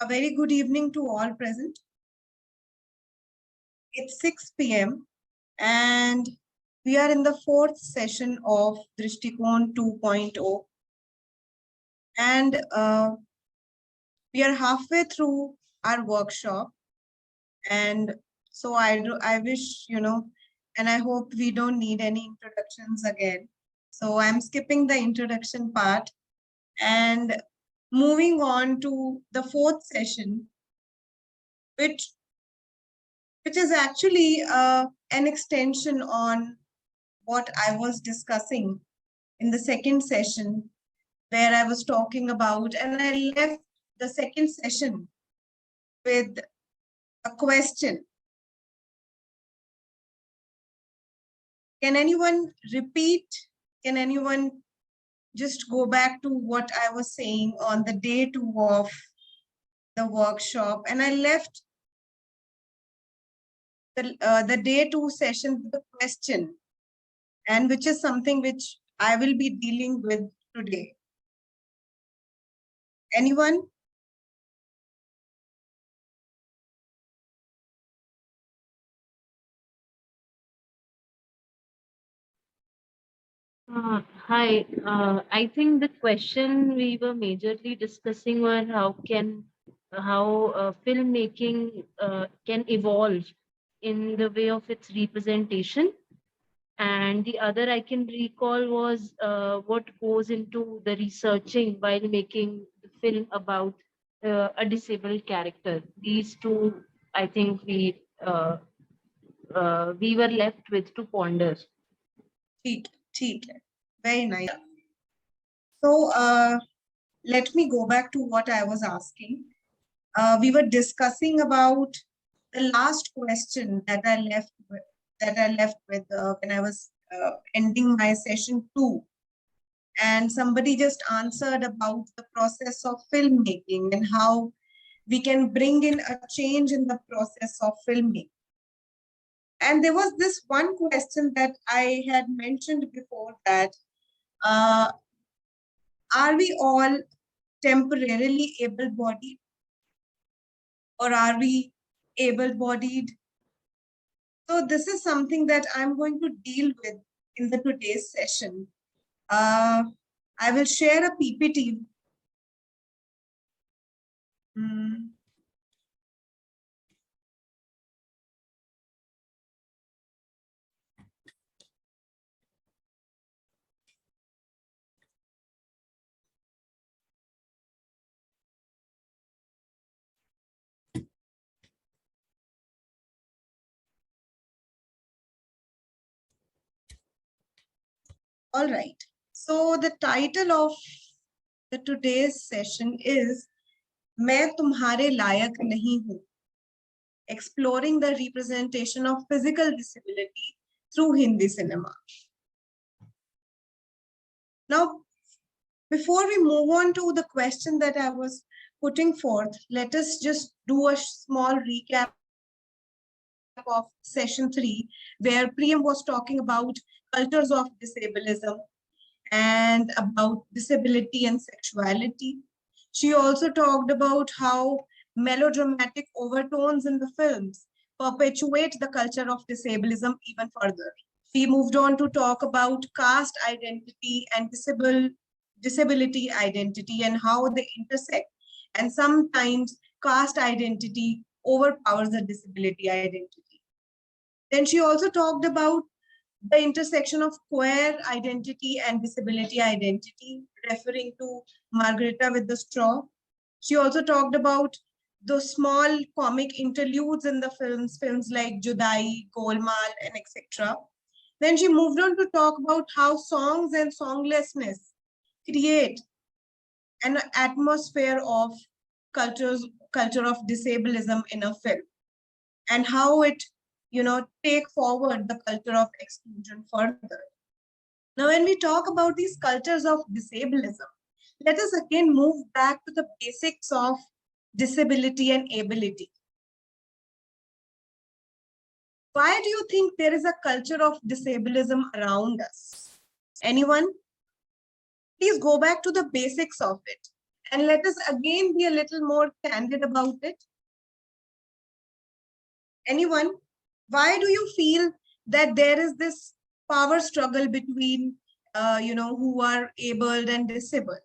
A very good evening to all present. It's 6 p.m. and we are in the fourth session of Drishtikon 2.0. And we are halfway through our workshop. And so I wish, and I hope we don't need any introductions again. So I'm skipping the introduction part and moving on to the fourth session, which is actually an extension on what I was discussing in the second session, where I was talking about, and I left the second session with a question. Can anyone repeat? Can anyone just go back to what I was saying on the day 2 of the workshop? And I left the day 2 session with a question, and which is something which I will be dealing with today. Anyone? Hi, I think the question we were majorly discussing were how filmmaking can evolve in the way of its representation, and the other I can recall was what goes into the researching while making the film about a disabled character. These two, I think we were left with to ponder. Very nice. So let me go back to what I was asking. We were discussing about the last question that I left with when I was ending my session 2. And somebody just answered about the process of filmmaking and how we can bring in a change in the process of filmmaking. And there was this one question that I had mentioned before, that are we all temporarily able-bodied, or are we able-bodied? So this is something that I'm going to deal with in the today's session. I will share a PPT. All right. So the title of the today's session is "मैं तुम्हारे लायक नहीं हूँ," exploring the representation of physical disability through Hindi cinema. Now, before we move on to the question that I was putting forth, let us just do a small recap of session 3, where Priyam was talking about cultures of disablism and about disability and sexuality. She also talked about how melodramatic overtones in the films perpetuate the culture of disablism even further. She moved on to talk about caste identity and disability identity and how they intersect. And sometimes caste identity overpowers the disability identity. Then she also talked about the intersection of queer identity and disability identity, referring to Margarita with the straw. She also talked about the small comic interludes in the films like Judai, Golmaal, and etc. Then she moved on to talk about how songs and songlessness create an atmosphere of culture of disablism in a film, and how it take forward the culture of exclusion further. Now, when we talk about these cultures of disablism, let us again move back to the basics of disability and ability. Why do you think there is a culture of disablism around us? Anyone? Please go back to the basics of it And let us again be a little more candid about it. Anyone? Why do you feel that there is this power struggle between, who are abled and disabled?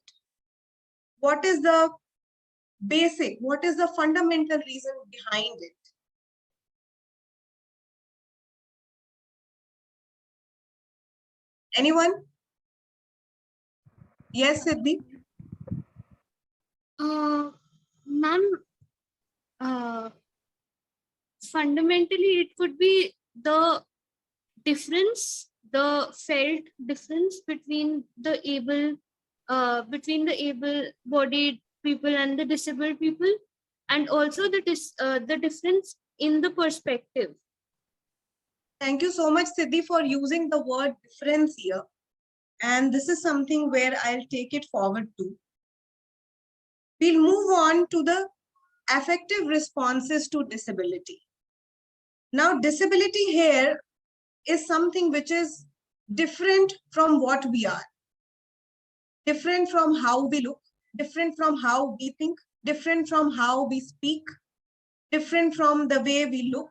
What is the what is the fundamental reason behind it? Anyone? Yes, Siddhi? Ma'am, fundamentally, it could be the difference, the felt difference between the able-bodied people and the disabled people, and also the difference in the perspective. Thank you so much, Siddhi, for using the word difference here. And this is something where I'll take it forward to. We'll move on to the affective responses to disability. Now, disability here is something which is different from what we are, different from how we look, different from how we think, different from how we speak, different from the way we look.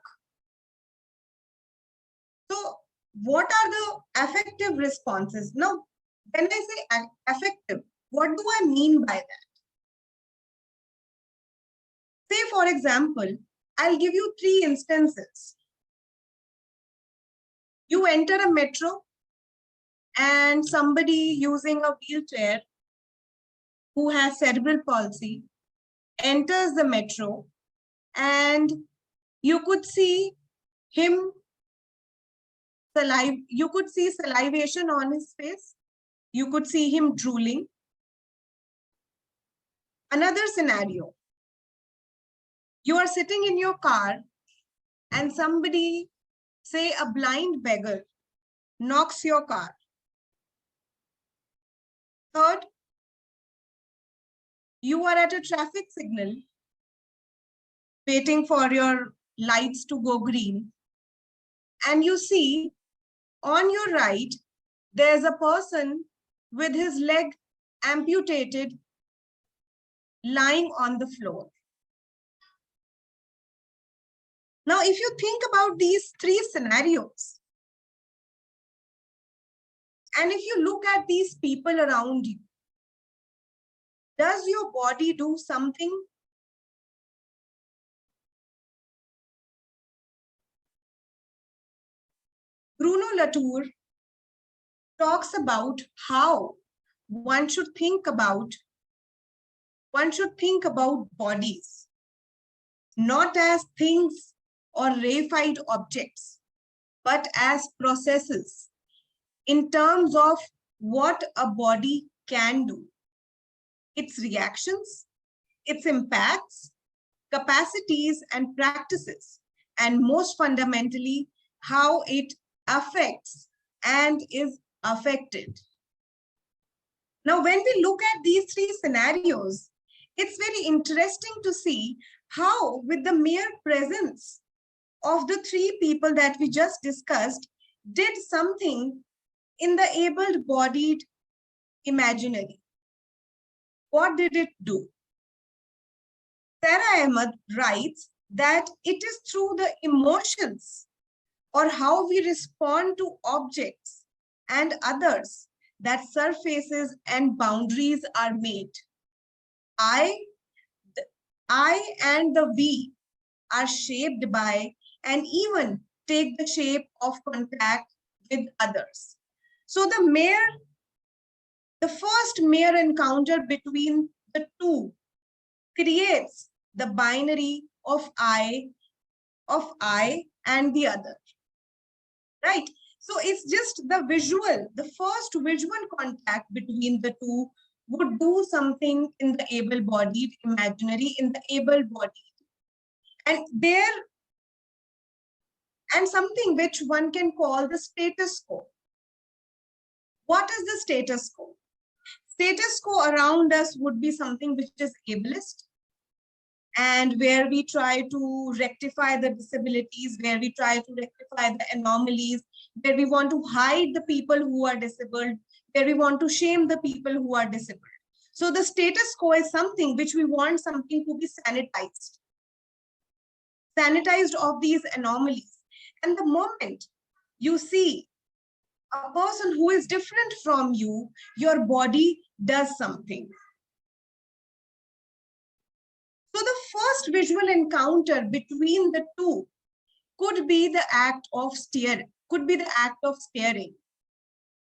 So what are the affective responses? Now, when I say affective, what do I mean by that? Say, for example, I'll give you 3 instances. You enter a metro and somebody using a wheelchair who has cerebral palsy enters the metro, and you could see him you could see salivation on his face. You could see him drooling. Another scenario. You are sitting in your car and somebody, say a blind beggar, knocks your car. Third, you are at a traffic signal waiting for your lights to go green, and you see on your right, there's a person with his leg amputated lying on the floor. Now, if you think about these 3 scenarios, and if you look at these people around you, does your body do something? Bruno Latour talks about how one should think about bodies, not as things or reified objects, but as processes in terms of what a body can do, its reactions, its impacts, capacities, and practices, and most fundamentally, how it affects and is affected. Now, when we look at these 3 scenarios, it's very interesting to see how, with the mere presence of the 3 people that we just discussed, did something in the able-bodied imaginary. What did it do? Sarah Ahmed writes that it is through the emotions or how we respond to objects and others that surfaces and boundaries are made. I and the we are shaped by and even take the shape of contact with others. So the first mere encounter between the two creates the binary of I and the other, right? So it's just the first visual contact between the two would do something in the able-bodied imaginary, in the able-bodied. And something which one can call the status quo. What is the status quo? Status quo around us would be something which is ableist, and where we try to rectify the disabilities, where we try to rectify the anomalies, where we want to hide the people who are disabled, where we want to shame the people who are disabled. So the status quo is something which we want something to be sanitized of these anomalies. And the moment you see a person who is different from you, your body does something. So the first visual encounter between the two could be the act of staring.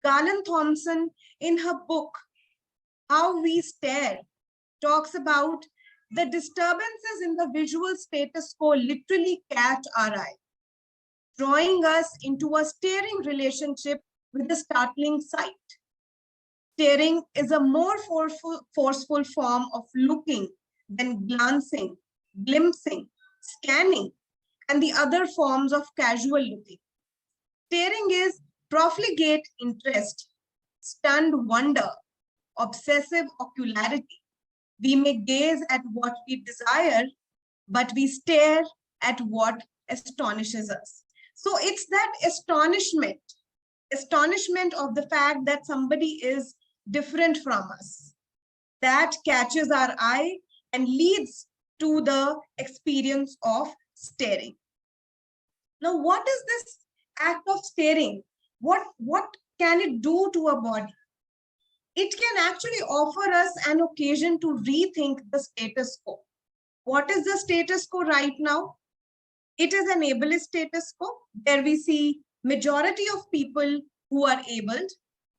Garland Thompson, in her book, How We Stare, talks about the disturbances in the visual status quo literally catch our eye, drawing us into a staring relationship with the startling sight. Staring is a more forceful form of looking than glancing, glimpsing, scanning, and the other forms of casual looking. Staring is profligate interest, stunned wonder, obsessive ocularity. We may gaze at what we desire, but we stare at what astonishes us. So it's that astonishment of the fact that somebody is different from us that catches our eye and leads to the experience of staring. Now, what is this act of staring? What can it do to a body? It can actually offer us an occasion to rethink the status quo. What is the status quo right now? It is an ableist status quo where we see majority of people who are abled,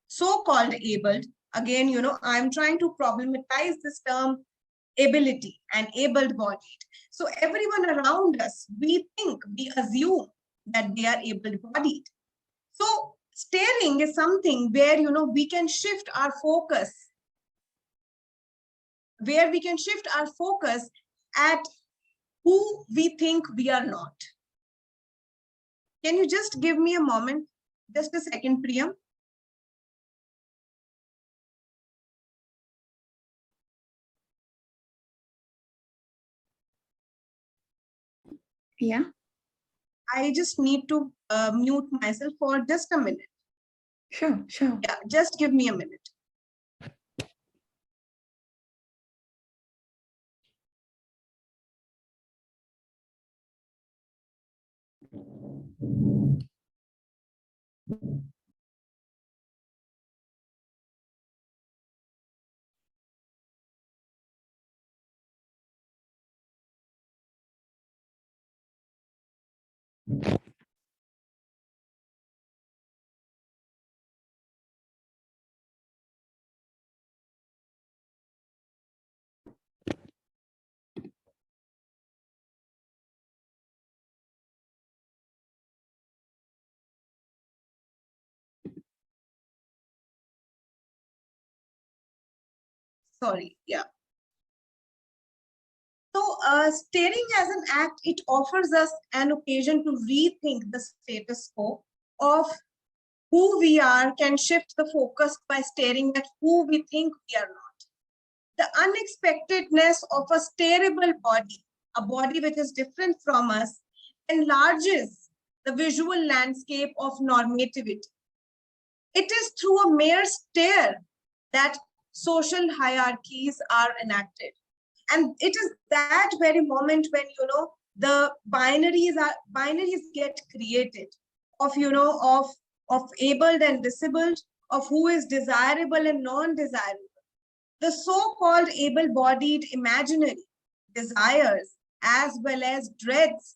so-called abled. Again, I'm trying to problematize this term ability and able-bodied. So everyone around us, we assume that they are able-bodied. So staring is something where, we can shift our focus, at who we think we are not. Can you just give me a moment? Just a second, Priyam. Yeah. I just need to mute myself for just a minute. Sure. Yeah, just give me a minute. Sorry, yeah. So staring as an act, it offers us an occasion to rethink the status quo of who we are, can shift the focus by staring at who we think we are not. The unexpectedness of a stareable body, a body which is different from us, enlarges the visual landscape of normativity. It is through a mere stare that social hierarchies are enacted. And it is that very moment when, the binaries get created of, of abled and disabled, of who is desirable and non-desirable. The so-called able-bodied imaginary desires as well as dreads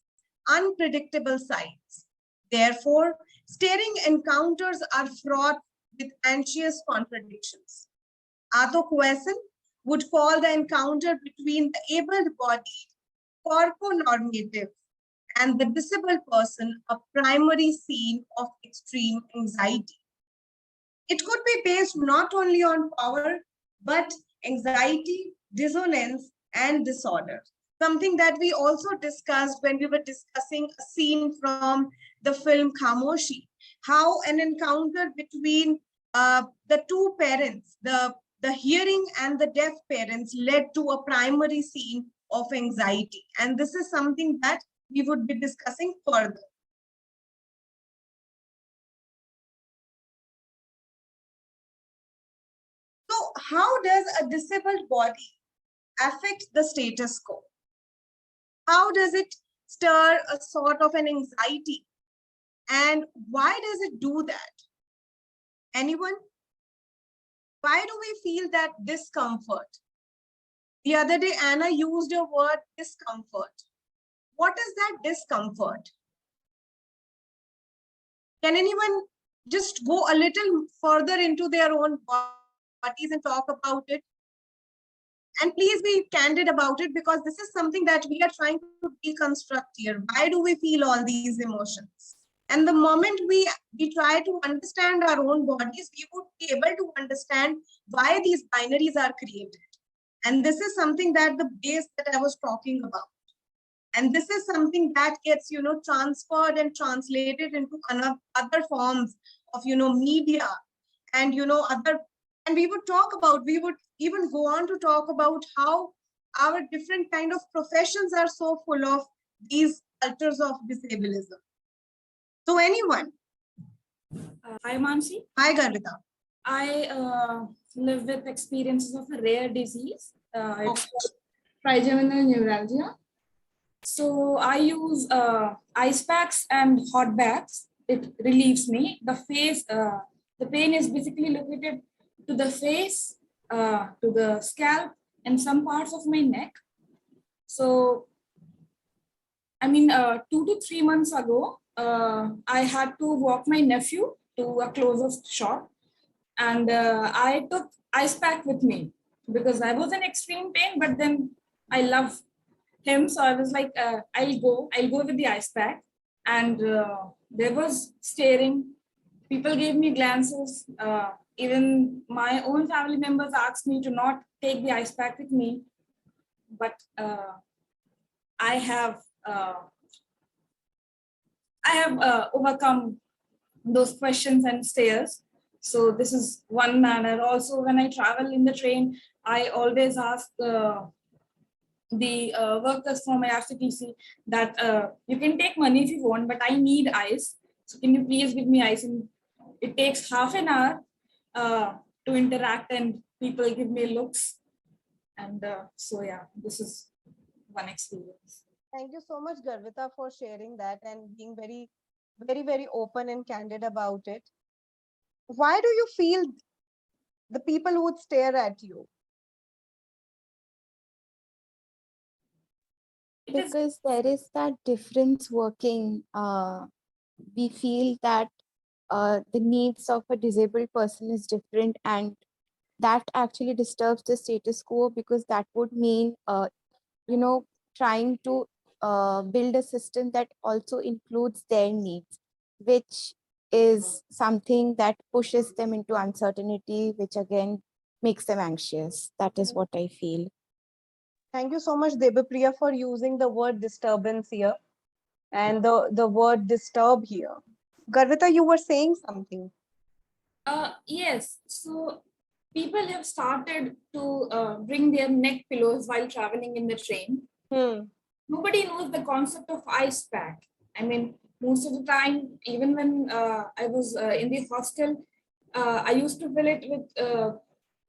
unpredictable sides. Therefore, staring encounters are fraught with anxious contradictions. Arthur Cuesson would call the encounter between the able-bodied corponormative and the disabled person a primary scene of extreme anxiety. It could be based not only on power, but anxiety, dissonance, and disorder. Something that we also discussed when we were discussing a scene from the film Khamoshi, how an encounter between the two parents, the hearing and the deaf parents, led to a primary scene of anxiety. And this is something that we would be discussing further. So how does a disabled body affect the status quo? How does it stir a sort of an anxiety? And why does it do that? Anyone? Why do we feel that discomfort? The other day, Anna used a word discomfort. What is that discomfort? Can anyone just go a little further into their own bodies and talk about it? And please be candid about it, because this is something that we are trying to deconstruct here. Why do we feel all these emotions? And the moment we try to understand our own bodies, we would be able to understand why these binaries are created. And this is something that the base that I was talking about. And this is something that gets, transferred and translated into other forms of, media and, and we would even go on to talk about how our different kind of professions are so full of these cultures of disablism. So anyone? Hi, Mansi. Hi, Garvita. I live with experiences of a rare disease. It's trigeminal neuralgia. So I use ice packs and hot baths. It relieves me. The pain is basically located to the face, to the scalp, and some parts of my neck. So, 2 to 3 months ago, I had to walk my nephew to a closest shop, and I took ice pack with me because I was in extreme pain, but then I love him, so I was like, I'll go with the ice pack. And there was staring. People gave me glances. Even my own family members asked me to not take the ice pack with me, but I have overcome those questions and stares. So this is one manner. Also, when I travel in the train, I always ask the workers for my RCTC that you can take money if you want, but I need ice. So can you please give me ice? And it takes half an hour to interact, and people give me looks. And so yeah, this is one experience. Thank you so much, Garvita, for sharing that and being very, very, very open and candid about it. Why do you feel the people would stare at you? Because there is that difference working. We feel that the needs of a disabled person is different, and that actually disturbs the status quo, because that would mean, trying to build a system that also includes their needs, which is something that pushes them into uncertainty, which again makes them anxious. That is what I feel. Thank you so much, Debapriya, for using the word disturbance here and the word disturb here. Garvita, you were saying something. Yes, so people have started to bring their neck pillows while traveling in the train. Nobody knows the concept of ice pack. I mean, most of the time, even when I was in the hostel, I used to fill it with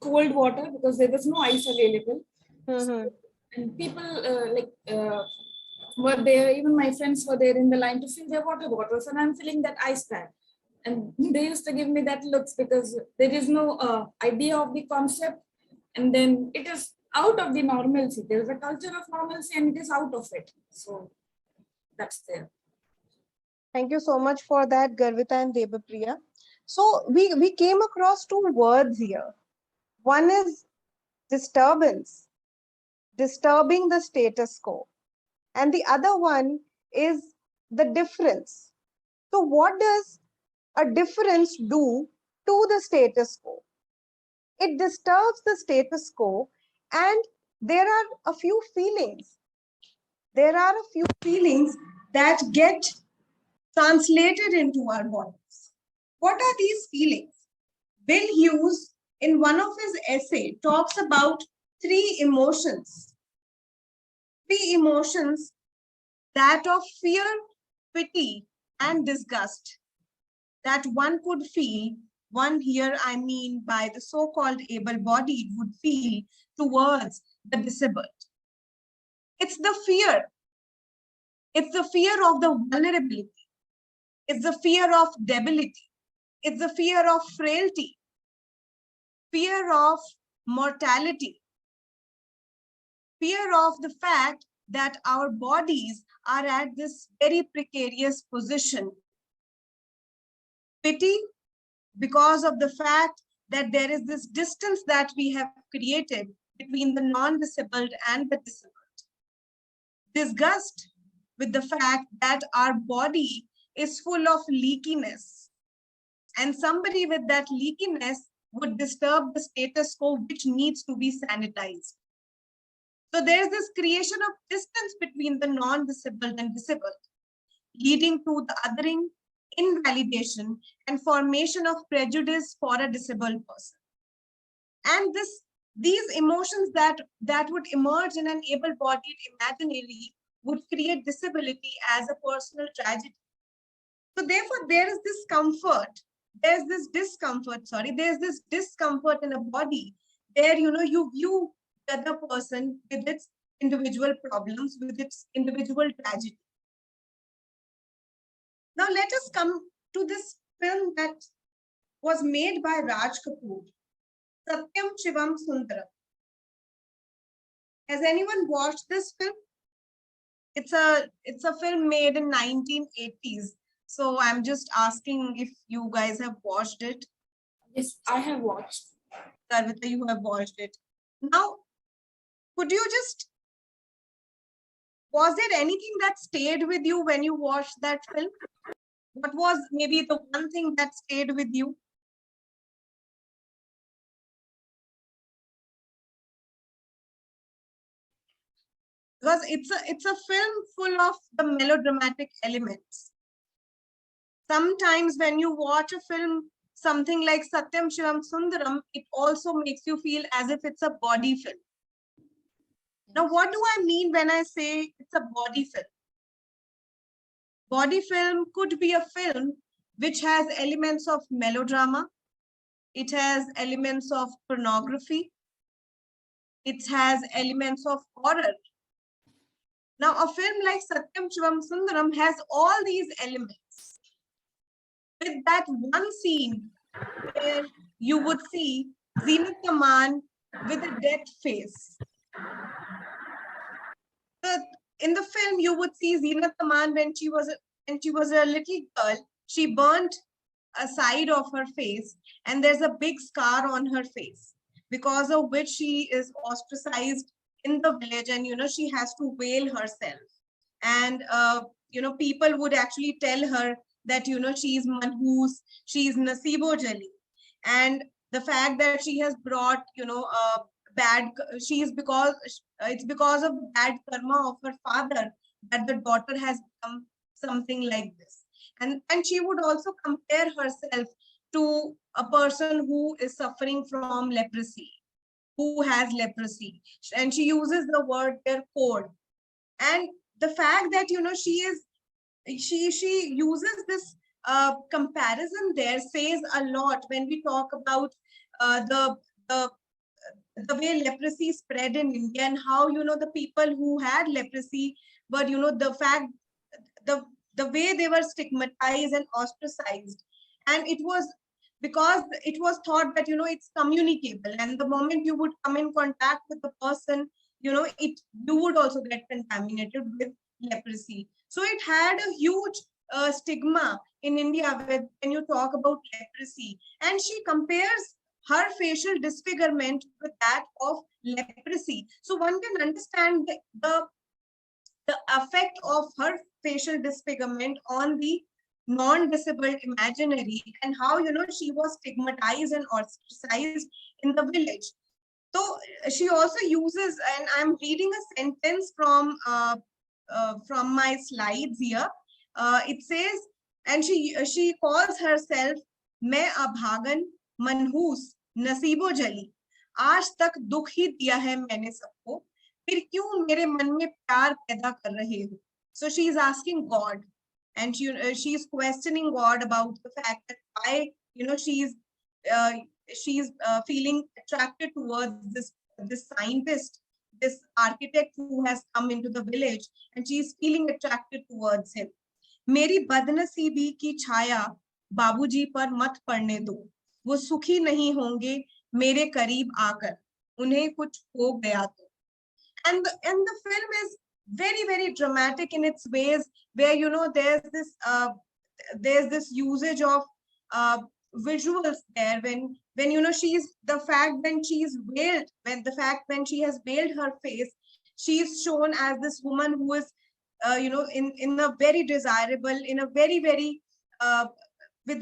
cold water because there was no ice available. So, and people were there, even my friends were there in the line to fill their water bottles, and I'm filling that ice pack. And they used to give me that looks because there is no idea of the concept, and then it is out of the normalcy. There is a culture of normalcy and it is out of it. So that's there. Thank you so much for that, Garvita and Debapriya. So we came across two words here. One is disturbance, disturbing the status quo. And the other one is the difference. So what does a difference do to the status quo? It disturbs the status quo, and there are a few feelings. There are a few feelings that get translated into our bodies. What are these feelings? Bill Hughes, in one of his essays, talks about three emotions. Three emotions, that of fear, pity, and disgust, that one could feel one here I mean by the so-called able-bodied would feel towards the disabled. It's the fear. It's the fear of the vulnerability. It's the fear of debility. It's the fear of frailty, fear of mortality, fear of the fact that our bodies are at this very precarious position. Pity because of the fact that there is this distance that we have created between the non-disabled and the disabled. Disgust with the fact that our body is full of leakiness, and somebody with that leakiness would disturb the status quo, which needs to be sanitized. So there's this creation of distance between the non-disabled and disabled, leading to the othering, invalidation, and formation of prejudice for a disabled person. And these emotions that would emerge in an able-bodied imaginary would create disability as a personal tragedy. So therefore, there is this comfort. There's this discomfort in a body where, you view the other person with its individual problems, with its individual tragedy. Now let us come to this film that was made by Raj Kapoor, Satyam Shivam Sundaram. Has anyone watched this film? It's a film made in 1980s. So I'm just asking if you guys have watched it. Yes, I have watched. Sarvita, you have watched it. Now, could you was there anything that stayed with you when you watched that film? What was maybe the one thing that stayed with you? Because it's a film full of the melodramatic elements. Sometimes when you watch a film, something like Satyam Shivam Sundaram, it also makes you feel as if it's a body film. Now, what do I mean when I say it's a body film? Body film could be a film which has elements of melodrama. It has elements of pornography. It has elements of horror. Now, a film like Satyam Shivam Sundaram has all these elements. With that one scene where you would see Zinat Aman with a dead face. In the film, you would see Zinat Aman when she was a little girl. She burnt a side of her face, and there's a big scar on her face, because of which she is ostracized in the village, and she has to veil herself. And people would actually tell her that she's manhoos, she's nasibo jali, and the fact that she has brought bad, it's because of the bad karma of her father that the daughter has become something like this. And she would also compare herself to a person who is suffering from leprosy, who has leprosy, and she uses the word their code. And the fact that she uses this comparison there says a lot when we talk about the way leprosy spread in India, and how the people who had leprosy, but the fact the way they were stigmatized and ostracized, and it was because it was thought that it's communicable, and the moment you would come in contact with the person, you would also get contaminated with leprosy. So it had a huge stigma in India when you talk about leprosy, and she compares her facial disfigurement with that of leprosy. So one can understand the effect of her facial disfigurement on the non-disabled imaginary, and how she was stigmatized and ostracized in the village. So she also uses, and I'm reading a sentence from my slides here. It says, and she calls herself मैं अभागन मनहूस नसीबो जली, आज तक दुख ही दिया है मैंने सबको, फिर क्यों मेरे मन में प्यार पैदा कर रहे हो. So she is asking God, and she is questioning God about the fact that why she is she's feeling attracted towards this scientist, this architect who has come into the village, and she's feeling attracted towards him. मेरी बदनसीबी की छाया बाबूजी पर मत पड़ने दो, वो सुखी नहीं होंगे मेरे करीब आकर, उन्हें कुछ हो गया तो. And the film is very dramatic in its ways, where there's this usage of visuals there, when she's the fact when she's veiled, when she has veiled her face, she's shown as this woman who is in a very desirable, in a very with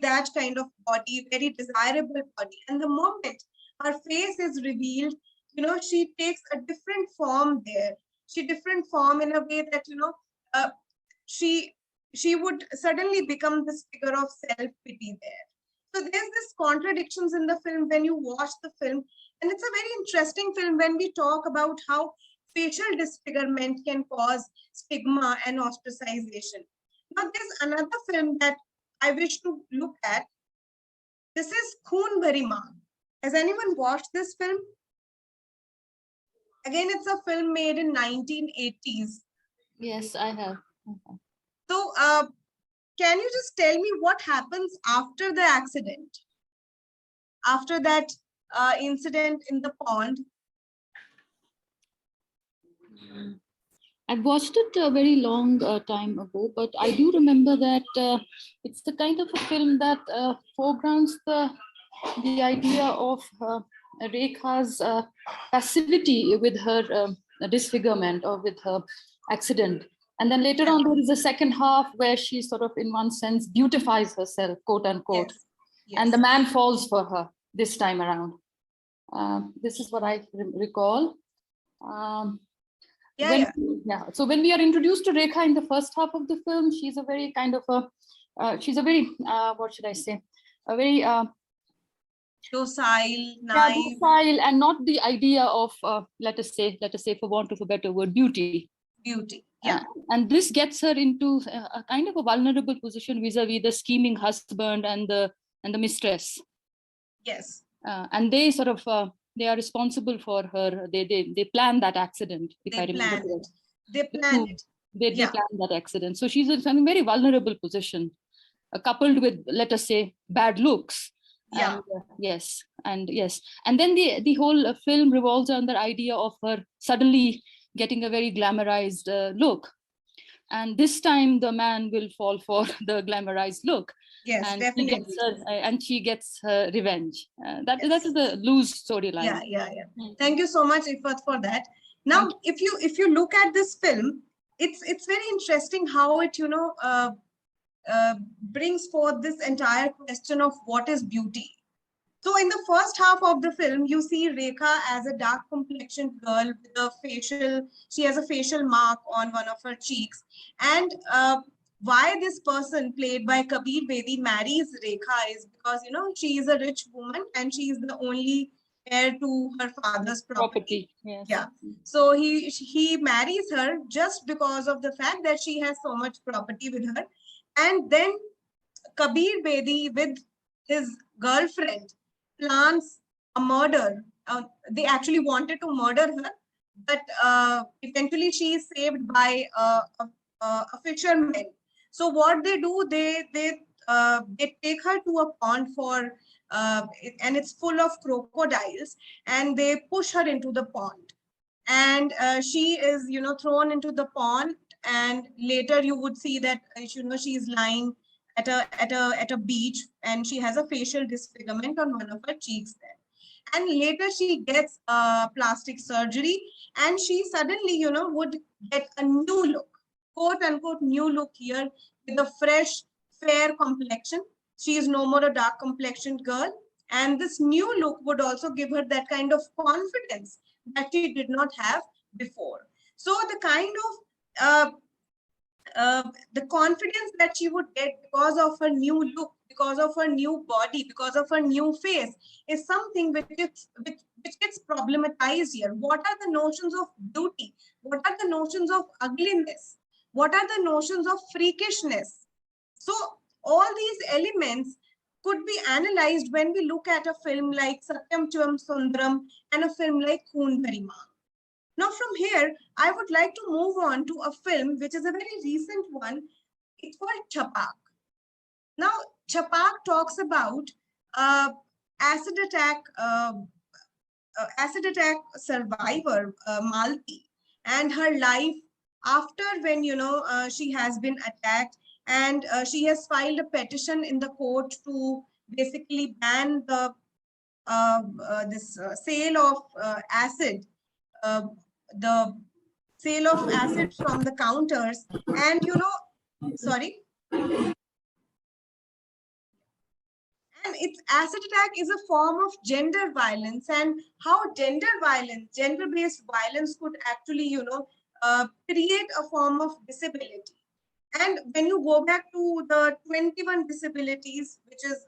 that kind of body, very desirable body. And the moment her face is revealed, she takes a different form there. She different form in a way that she would suddenly become this figure of self-pity there. So there's this contradictions in the film when you watch the film, and it's a very interesting film when we talk about how facial disfigurement can cause stigma and ostracization. Now there's another film that I wish to look at. This is Kuhn Beriman. Has anyone watched this film? Again, it's a film made in 1980s. Yes, I have. So, can you just tell me what happens after the accident? After that incident in the pond? I watched it a very long time ago, but I do remember that it's the kind of a film that foregrounds the idea of Rekha's passivity with her disfigurement or with her accident. And then later on, there is a second half where she sort of, in one sense, beautifies herself, quote unquote. Yes. And the man falls for her this time around. This is what I recall. So when we are introduced to Rekha in the first half of the film, she's a very kind of she's a very, what should I say? A very docile, naive. Docile, and not the idea of, let us say, for want of a better word, beauty. Beauty, yeah. And this gets her into a kind of a vulnerable position vis-a-vis the scheming husband and the mistress. Yes. And they sort of they are responsible for her. They plan that accident. If I remember correctly. They plan it. They plan that accident. So she's in a very vulnerable position, coupled with, let us say, bad looks. Yeah. And and then the whole film revolves around the idea of her suddenly getting a very glamorized look, and this time the man will fall for the glamorized look. Yes, and definitely. She gets her revenge. That is the loose storyline. Yeah. Thank you so much, Ifat, for that. Now, if you look at this film, it's very interesting how it brings forth this entire question of what is beauty. So in the first half of the film, you see Rekha as a dark complexioned girl with a she has a facial mark on one of her cheeks. And why this person played by Kabir Bedi marries Rekha is because, she is a rich woman and she is the only heir to her father's property. Yes. Yeah. So he marries her just because of the fact that she has so much property with her. And then Kabir Bedi with his girlfriend plans a murder. They actually wanted to murder her, but eventually she is saved by a fisherman. So what they do, they take her to a pond and it's full of crocodiles, and they push her into the pond, and she is thrown into the pond, and later you would see that she is lying at a beach, and she has a facial disfigurement on one of her cheeks there. And later she gets plastic surgery, and she suddenly would get a new look, quote unquote new look here, with a fresh fair complexion. She is no more a dark complexioned girl, and this new look would also give her that kind of confidence that she did not have before. So the kind of the confidence that she would get because of her new look, because of her new body, because of her new face, is something which gets problematized here. What are the notions of beauty? What are the notions of ugliness? What are the notions of freakishness? So all these elements could be analyzed when we look at a film like Satyam Chivam Sundaram and a film like Kuhn Beriman. Now from here, I would like to move on to a film which is a very recent one. It's called Chapak. Now, Chapak talks about uh, acid attack acid attack survivor Malti and her life after when she has been attacked, and she has filed a petition in the court to basically ban the this sale of acid, uh, the sale of acid from the counters, and sorry. And its acid attack is a form of gender violence, and how gender violence, gender-based violence could actually, create a form of disability. And when you go back to the 21 disabilities, which is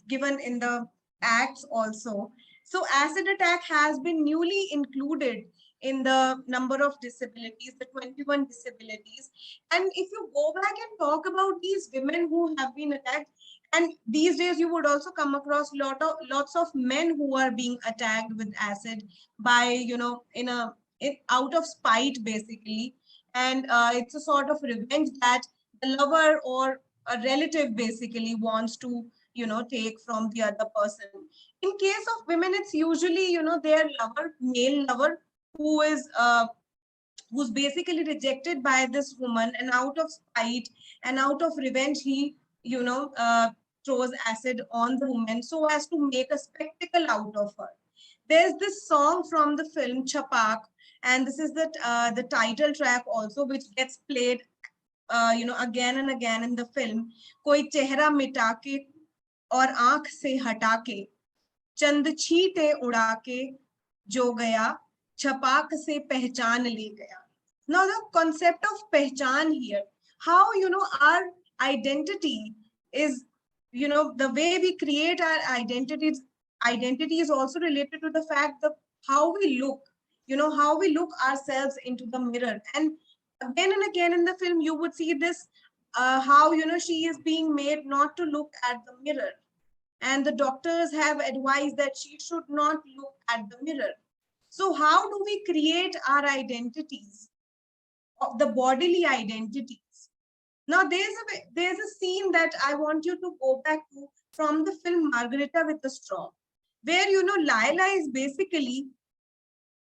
given in the acts also, so acid attack has been newly included in the number of disabilities, the 21 disabilities. And if you go back and talk about these women who have been attacked, and these days you would also come across lots of men who are being attacked with acid by, out of spite basically. And it's a sort of revenge that the lover or a relative basically wants to, take from the other person. In case of women, it's usually, their lover, male lover, who is who's basically rejected by this woman, and out of spite and out of revenge, he, throws acid on the woman so as to make a spectacle out of her. There's this song from the film Chapak, and this is the title track also, which gets played again and again in the film. Koi chehra mita ke aur aankh se hata ke, chand cheete uda ke jo gaya, छपाक से पहचान ले गया. Now the concept of pehchan here, how our identity is, the way we create our identities. Identity is also related to the fact that how we look, how we look ourselves into the mirror. And again in the film, you would see this, how she is being made not to look at the mirror, and the doctors have advised that she should not look at the mirror. So how do we create our identities, of the bodily identities? Now there's a scene that I want you to go back to from the film Margarita with the Straw, where Laila is basically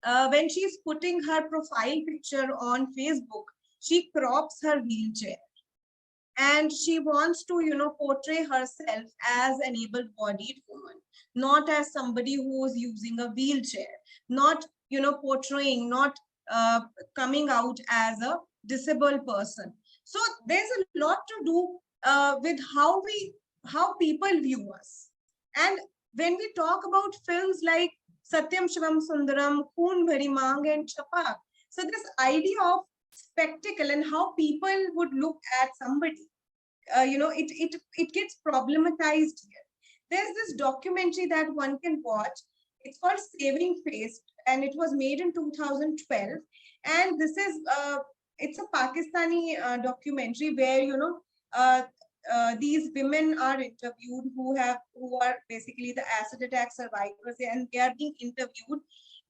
when she's putting her profile picture on Facebook, she crops her wheelchair, and she wants to portray herself as an able-bodied woman, not as somebody who is using a wheelchair, not portraying, not coming out as a disabled person. So there's a lot to do with how people view us. And when we talk about films like Satyam Shivam Sundaram, Kuhn Beriman, and Chapak, so this idea of spectacle and how people would look at somebody, it gets problematized here. There's this documentary that one can watch. It's called Saving Face, and it was made in 2012. And this is it's a Pakistani documentary where these women are interviewed who are basically the acid attack survivors, and they are being interviewed,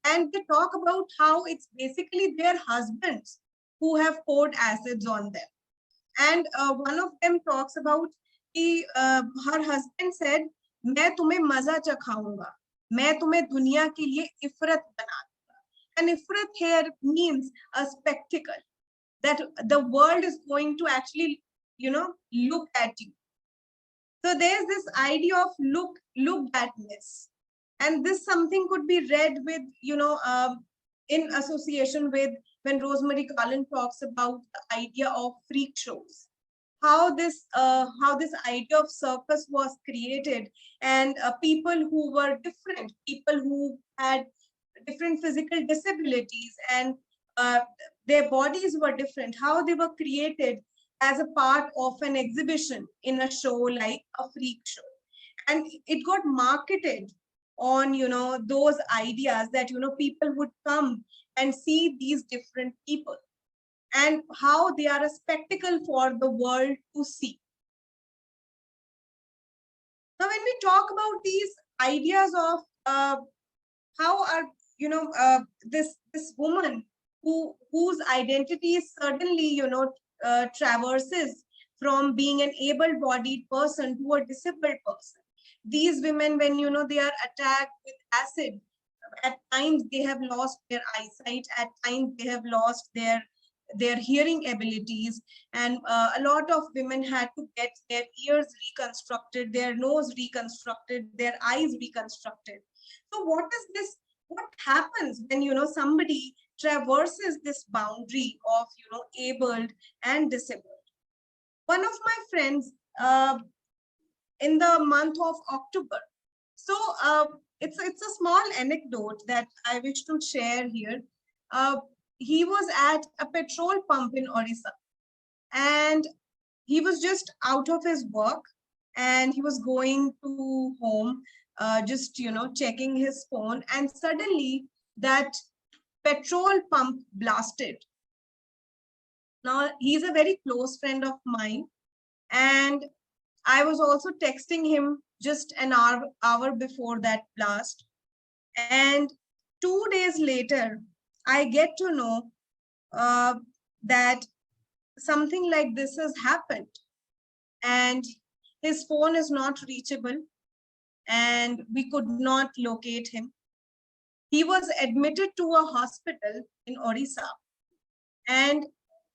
and they talk about how it's basically their husbands who have poured acids on them. And one of them talks about her husband said, मैं तुम्हें मजा चखाऊंगा, मैं तुम्हें दुनिया के लिए इफरत बना दूंगा. And ifrat here means a spectacle, that the world is going to actually look at you. So there's this idea of look atness, and this something could be read with in association with when Rosemary Collins talks about the idea of freak shows, how this idea of circus was created, and people who were different, people who had different physical disabilities, and their bodies were different, how they were created as a part of an exhibition in a show like a freak show. And it got marketed on those ideas that people would come and see these different people, and how they are a spectacle for the world to see. Now, when we talk about these ideas of how are, this woman whose identity suddenly, traverses from being an able-bodied person to a disabled person. These women, when, they are attacked with acid, at times they have lost their eyesight, at times they have lost their hearing abilities, and a lot of women had to get their ears reconstructed, their nose reconstructed, their eyes reconstructed. So what happens when, somebody traverses this boundary of, abled and disabled? One of my friends, in the month of October, so it's a small anecdote that I wish to share here. He was at a petrol pump in Orissa, and he was just out of his work, and he was going to home, just, checking his phone, and suddenly that petrol pump blasted. Now, he's a very close friend of mine, and I was also texting him just an hour before that blast. And 2 days later, I get to know uh, that something like this has happened, and his phone is not reachable, and we could not locate him. He was admitted to a hospital in Orissa, and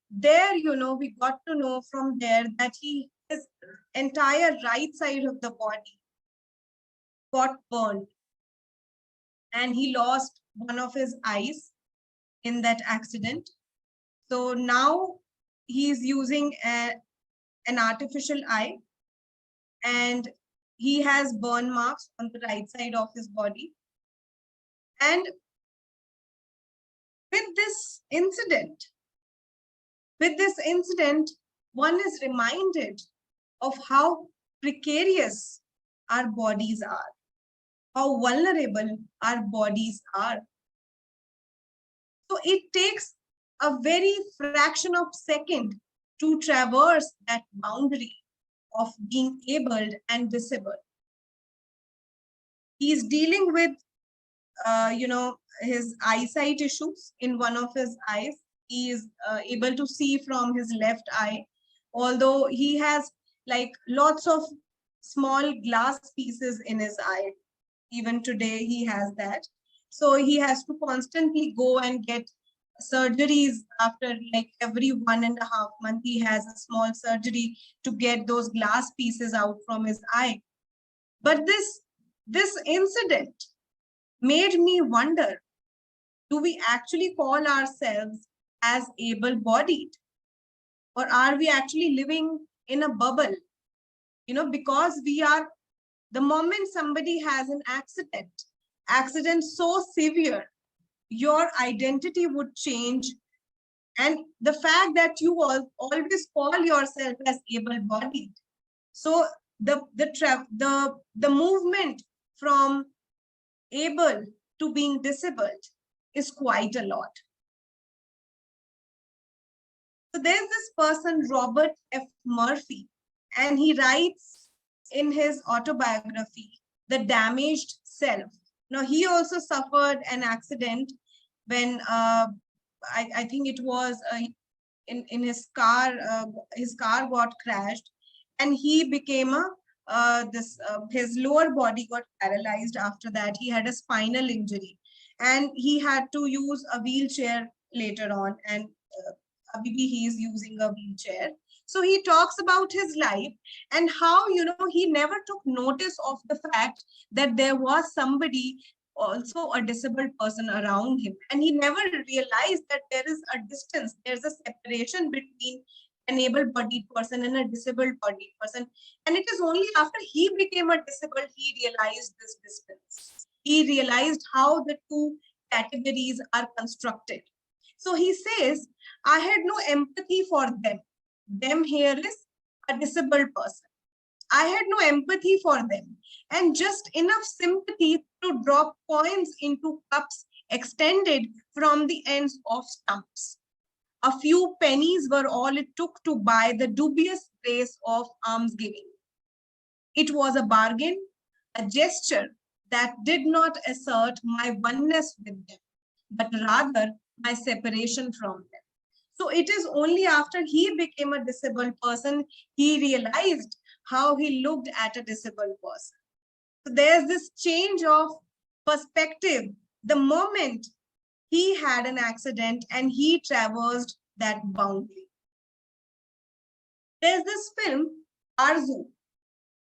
there, we got to know from there that his entire right side of the body got burned, and he lost one of his eyes in that accident. So now he's using an artificial eye, and he has burn marks on the right side of his body. And with this incident, one is reminded of how precarious our bodies are, how vulnerable our bodies are. So it takes a very fraction of second to traverse that boundary of being abled and disabled. He's dealing with, his eyesight issues in one of his eyes. He is able to see from his left eye, although he has like lots of small glass pieces in his eye. Even today, he has that. So he has to constantly go and get surgeries after like every 1.5 months. He has a small surgery to get those glass pieces out from his eye. But this incident made me wonder, do we actually call ourselves as able-bodied? Or are we actually living in a bubble? Because the moment somebody has an accident so severe, your identity would change. And the fact that you always call yourself as able-bodied. So the movement from able to being disabled is quite a lot. So there's this person, Robert F. Murphy, and he writes in his autobiography, The Damaged Self. Now, he also suffered an accident when I think it was in his car got crashed, and he became his lower body got paralyzed. After that, he had a spinal injury, and he had to use a wheelchair later on, and maybe he is using a wheelchair. So he talks about his life and how, he never took notice of the fact that there was somebody, also a disabled person around him. And he never realized that there is a distance, there's a separation between an able-bodied person and a disabled-bodied person. And it is only after he became a disabled, he realized this distance. He realized how the two categories are constructed. So he says, I had no empathy for them. Them here is a disabled person. I had no empathy for them, and just enough sympathy to drop coins into cups extended from the ends of stumps. A few pennies were all it took to buy the dubious grace of almsgiving. It was a bargain, a gesture that did not assert my oneness with them, but rather my separation from them. So it is only after he became a disabled person, he realized how he looked at a disabled person. So there's this change of perspective the moment he had an accident and he traversed that boundary. There's this film, Arzu,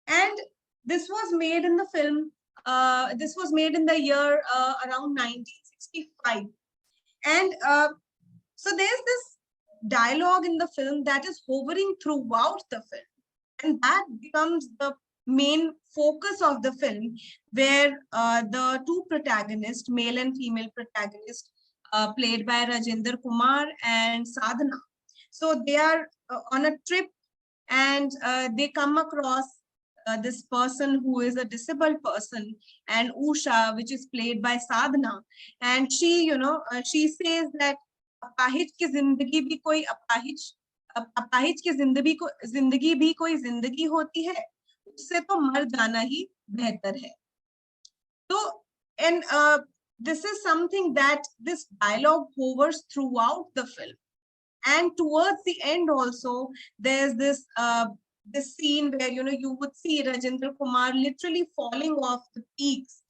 and this was made in the film, this was made in the year around 1965. And so there's this dialogue in the film that is hovering throughout the film. And that becomes the main focus of the film, where the two protagonists, male and female protagonists, played by Rajinder Kumar and Sadhana. So they are on a trip, and they come across this person who is a disabled person, and Usha, which is played by Sadhana, and she, she says that अपाहिज की जिंदगी भी कोई अपाहिज की जिंदगी भी कोई जिंदगी होती है, उससे तो मर जाना ही बेहतर है. So, and this is something that this dialogue hovers throughout the film. And towards the end also, there's this this scene where you would see Rajendra Kumar literally falling off the peaks,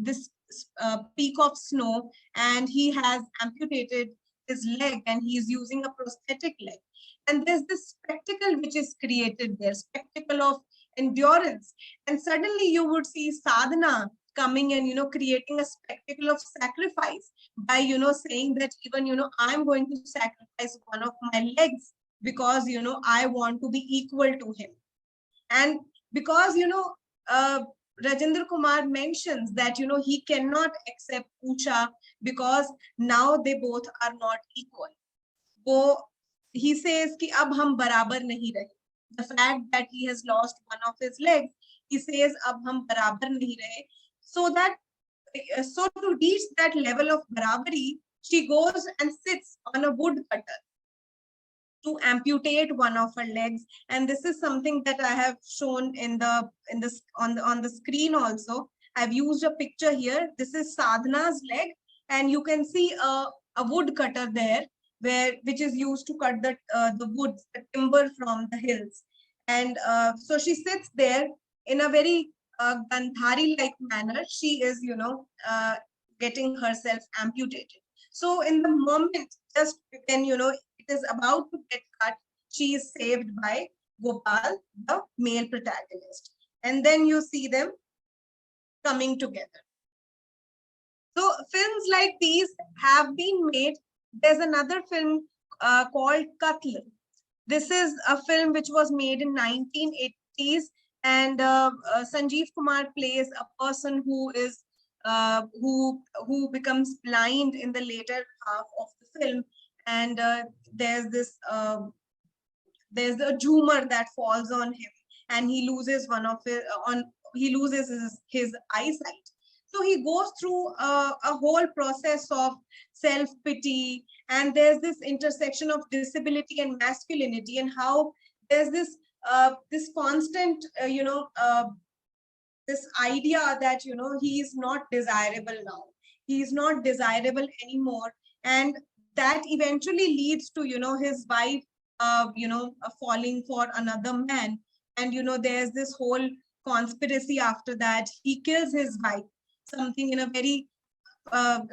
this peak of snow, and he has amputated his leg and he is using a prosthetic leg. And there's this spectacle which is created there, spectacle of endurance. And suddenly you would see Sadhana coming and creating a spectacle of sacrifice by saying that even I'm going to sacrifice one of my legs because I want to be equal to him. And because Rajendra Kumar mentions that he cannot accept Usha because now they both are not equal. So he says कि अब हम बराबर नहीं रहे. The fact that he has lost one of his legs, he says अब हम बराबर नहीं रहे. So to reach that level of barabari, she goes and sits on a wood cutter to amputate one of her legs. And this is something that I have shown on the screen also. I've used a picture here. This is Sadhana's leg, and you can see a wood cutter there, which is used to cut the wood, the timber from the hills. And so she sits there in a very Gandhari-like manner. She is, getting herself amputated. So in the moment, just when, it is about to get cut, she is saved by Gopal, the male protagonist. And then you see them coming together. So films like these have been made. There's another film called Cutling. This is a film which was made in 1980s, and Sanjeev Kumar plays a person who is who becomes blind in the later half of the film, and there's a tumor that falls on him, and he loses his eyesight. So he goes through a whole process of self-pity, and there's this intersection of disability and masculinity, and how there's this constant this idea that he is not desirable now, he is not desirable anymore, and that eventually leads to his wife falling for another man. And there's this whole conspiracy after that. He kills his wife, something in a very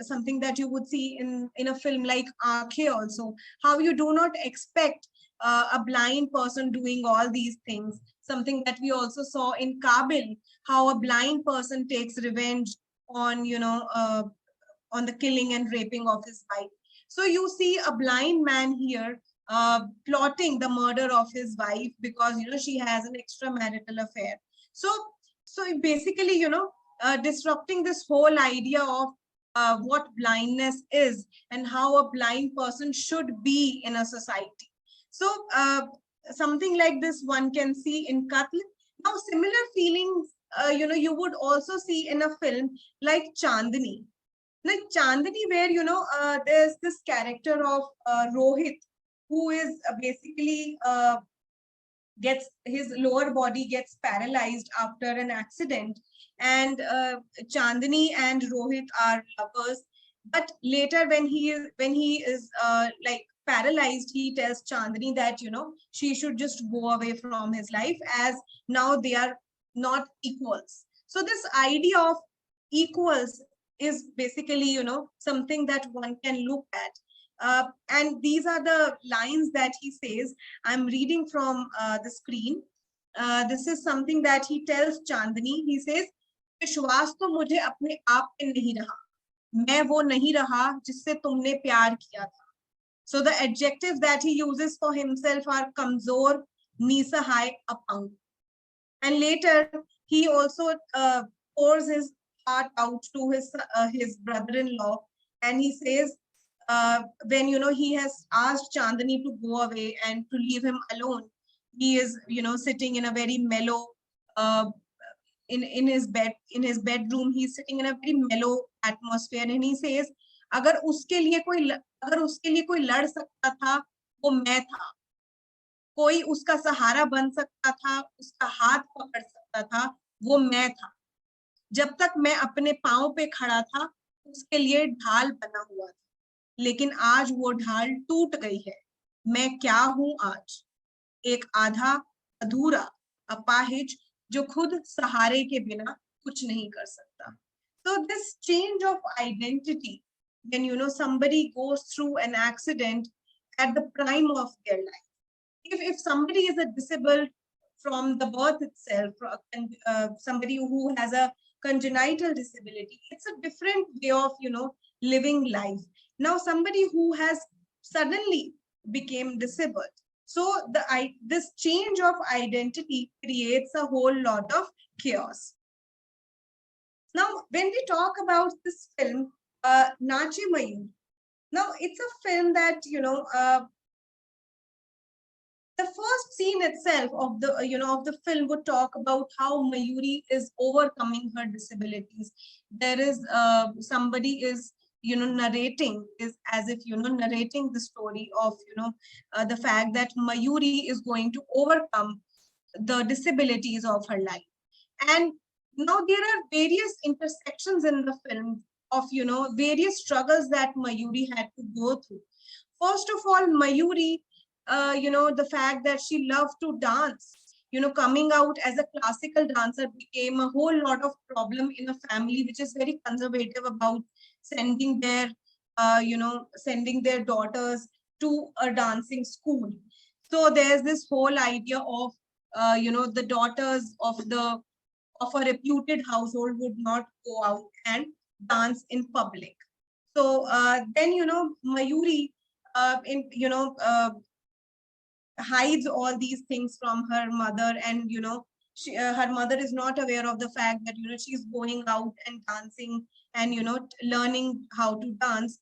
something that you would see in a film like Aankhein also, how you do not expect a blind person doing all these things, something that we also saw in Kabil, how a blind person takes revenge on on the killing and raping of his wife. So you see a blind man here plotting the murder of his wife because she has an extramarital affair. So basically disrupting this whole idea of what blindness is and how a blind person should be in a society. So something like this one can see in Cutling. Now similar feelings you would also see in a film like Chandni. Like Chandni, where there's this character of Rohit, who is basically his lower body gets paralyzed after an accident, and Chandni and Rohit are lovers. But later, when he is like paralyzed, he tells Chandni that she should just go away from his life, as now they are not equals. So this idea of equals is basically something that one can look at. And these are the lines that he says. I'm reading from the screen. This is something that he tells Chandni. He says, विश्वास तो मुझे अपने आप पे नहीं रहा, मैं वो नहीं रहा जिससे तुमने प्यार किया था. So the adjectives that he uses for himself are kamzor, nisahai, apang. And later he also pours his heart out to his brother-in-law, and he says, when he has asked Chandni to go away and to leave him alone, he is sitting in a very mellow in his bedroom. He's sitting in a very mellow atmosphere, and he says, अगर उसके लिए कोई लड़ सकता था वो मैं था, कोई उसका सहारा बन सकता था, उसका हाथ पकड़ सकता था, वो मैं था. जब तक मैं अपने पांव पे खड़ा था उसके लिए ढाल बना हुआ था, लेकिन आज वो ढाल टूट गई है. मैं क्या हूं आज? एक आधा अधूरा अपाहिज जो खुद सहारे के बिना कुछ नहीं कर सकता. So this change of identity, when somebody goes through an accident at the prime of their life. If somebody is a disabled from the birth itself, and somebody who has a congenital disability, it's a different way of living life. Now somebody who has suddenly became disabled, so this change of identity creates a whole lot of chaos. Now when we talk about this film, Nache Mayur, now it's a film that the first scene itself of the film would talk about how Mayuri is overcoming her disabilities. There is somebody is narrating, is as if narrating the story of the fact that Mayuri is going to overcome the disabilities of her life. And now there are various intersections in the film of various struggles that Mayuri had to go through. First of all, Mayuri, the fact that she loved to dance, coming out as a classical dancer became a whole lot of problem in a family which is very conservative about sending their daughters to a dancing school. So there's this whole idea of the daughters of a reputed household would not go out and dance in public. So then Mayuri hides all these things from her mother, and her mother is not aware of the fact that she's going out and dancing and learning how to dance.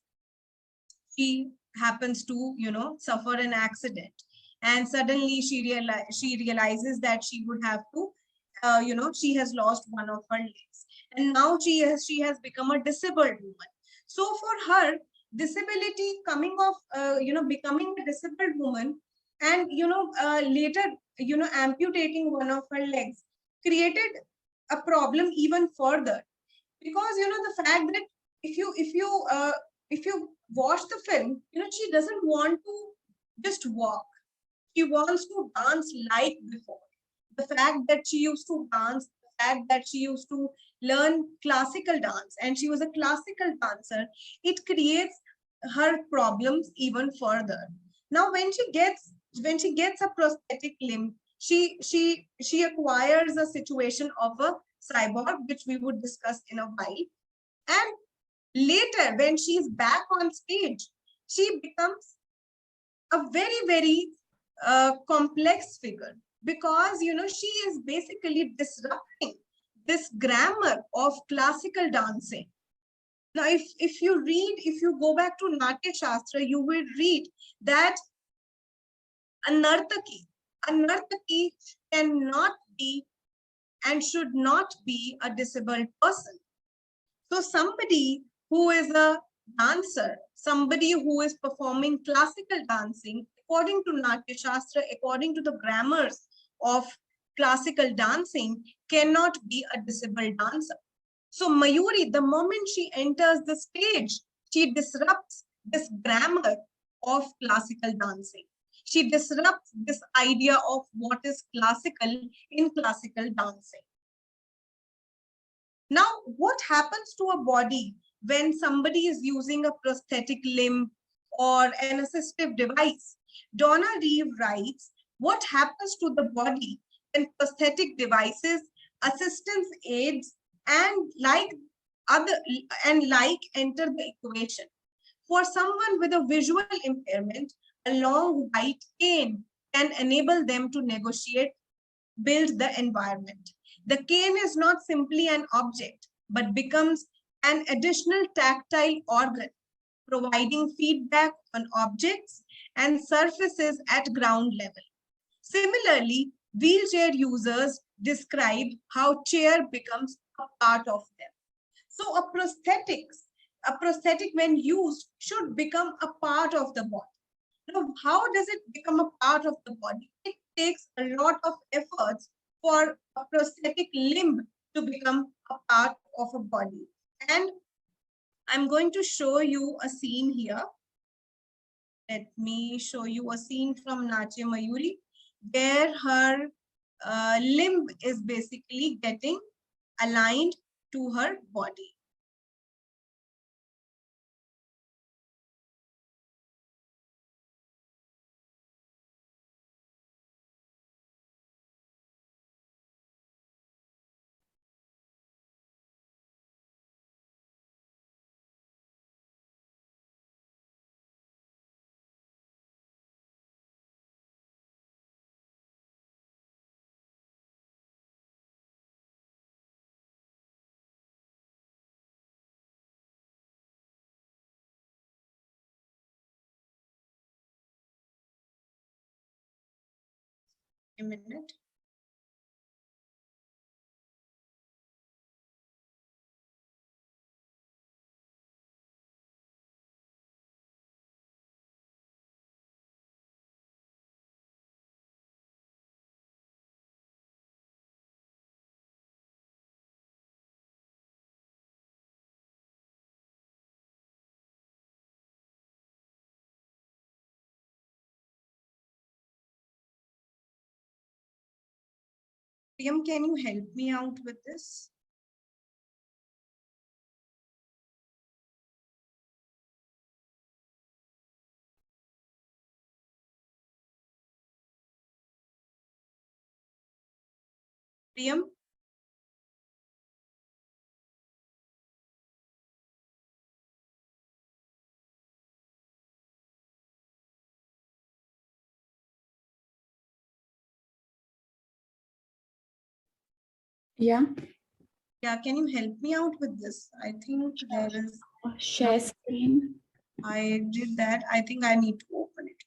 She happens to suffer an accident, and suddenly she realizes that she would have to she has lost one of her legs, and now she has become a disabled woman. So for her, disability coming of becoming a disabled woman, and later amputating one of her legs created a problem even further, because the fact that if you watch the film, she doesn't want to just walk, she wants to dance like before. The fact that she used to dance, the fact that she used to learn classical dance, and she was a classical dancer, it creates her problems even further. Now when she gets a prosthetic limb, she acquires a situation of a cyborg, which we would discuss in a while. And later, when she's back on stage, she becomes a very, very complex figure, because she is basically disrupting this grammar of classical dancing. Now if you go back to Natya Shastra, you will read that a nartaki cannot be and should not be a disabled person. So somebody who is a dancer, somebody who is performing classical dancing, according to Natya Shastra, according to the grammars of classical dancing cannot be a disabled dancer. So Mayuri, the moment she enters the stage, she disrupts this grammar of classical dancing. She disrupts this idea of what is classical in classical dancing. Now, what happens to a body when somebody is using a prosthetic limb or an assistive device? Donna Reeve writes, what happens to the body when prosthetic devices, assistance aids, and like enter the equation? For someone with a visual impairment, a long white cane can enable them to negotiate, build the environment. The cane is not simply an object, but becomes an additional tactile organ, providing feedback on objects and surfaces at ground level. Similarly, wheelchair users describe how chair becomes a part of them. So a prosthetic when used should become a part of the body. Now, how does it become a part of the body? It takes a lot of efforts for a prosthetic limb to become a part of a body. And I'm going to show you a scene here. Let me show you a scene from Nache Mayuri, where her limb is basically getting aligned to her body. A minute. Priyam, can you help me out with this? Priyam? Yeah. Yeah, can you help me out with this? I think there is. Share screen. I did that. I think I need to open it.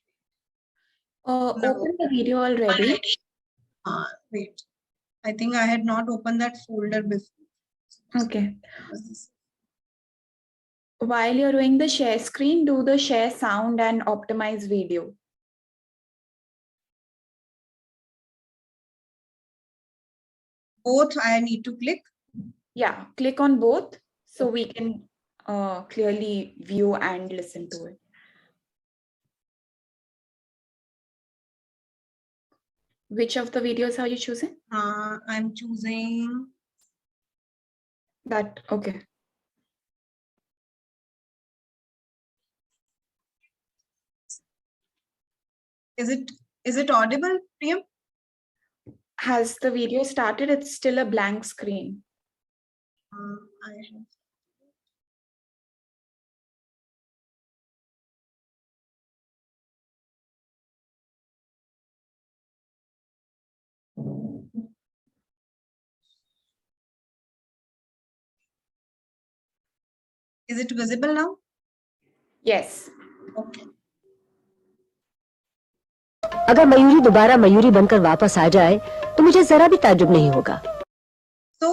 No. Open the video already. Wait. I think I had not opened that folder before. Okay. While you're doing the share screen, do the share sound and optimize video. Both I need to click. Yeah, click on both so we can clearly view and listen to it. Which of the videos are you choosing? I'm choosing that. Okay. Is it audible, Priyam? Has the video started? It's still a blank screen. I have. Is it visible now? Yes. Okay. अगर मयूरी दोबारा मयूरी बनकर वापस आ जाए तो मुझे जरा भी ताज्जुब नहीं होगा. So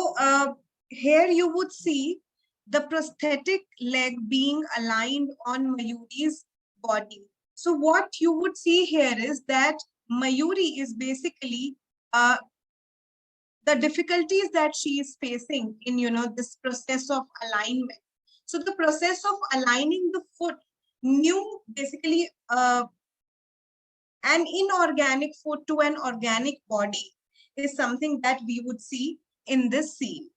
here you would see the prosthetic leg being aligned on Mayuri's body. So what you would see here is that Mayuri is basically the difficulties that she is facing in, this process of alignment. So the process of aligning the foot, basically an inorganic foot to an organic body, is something that we would see in this scene.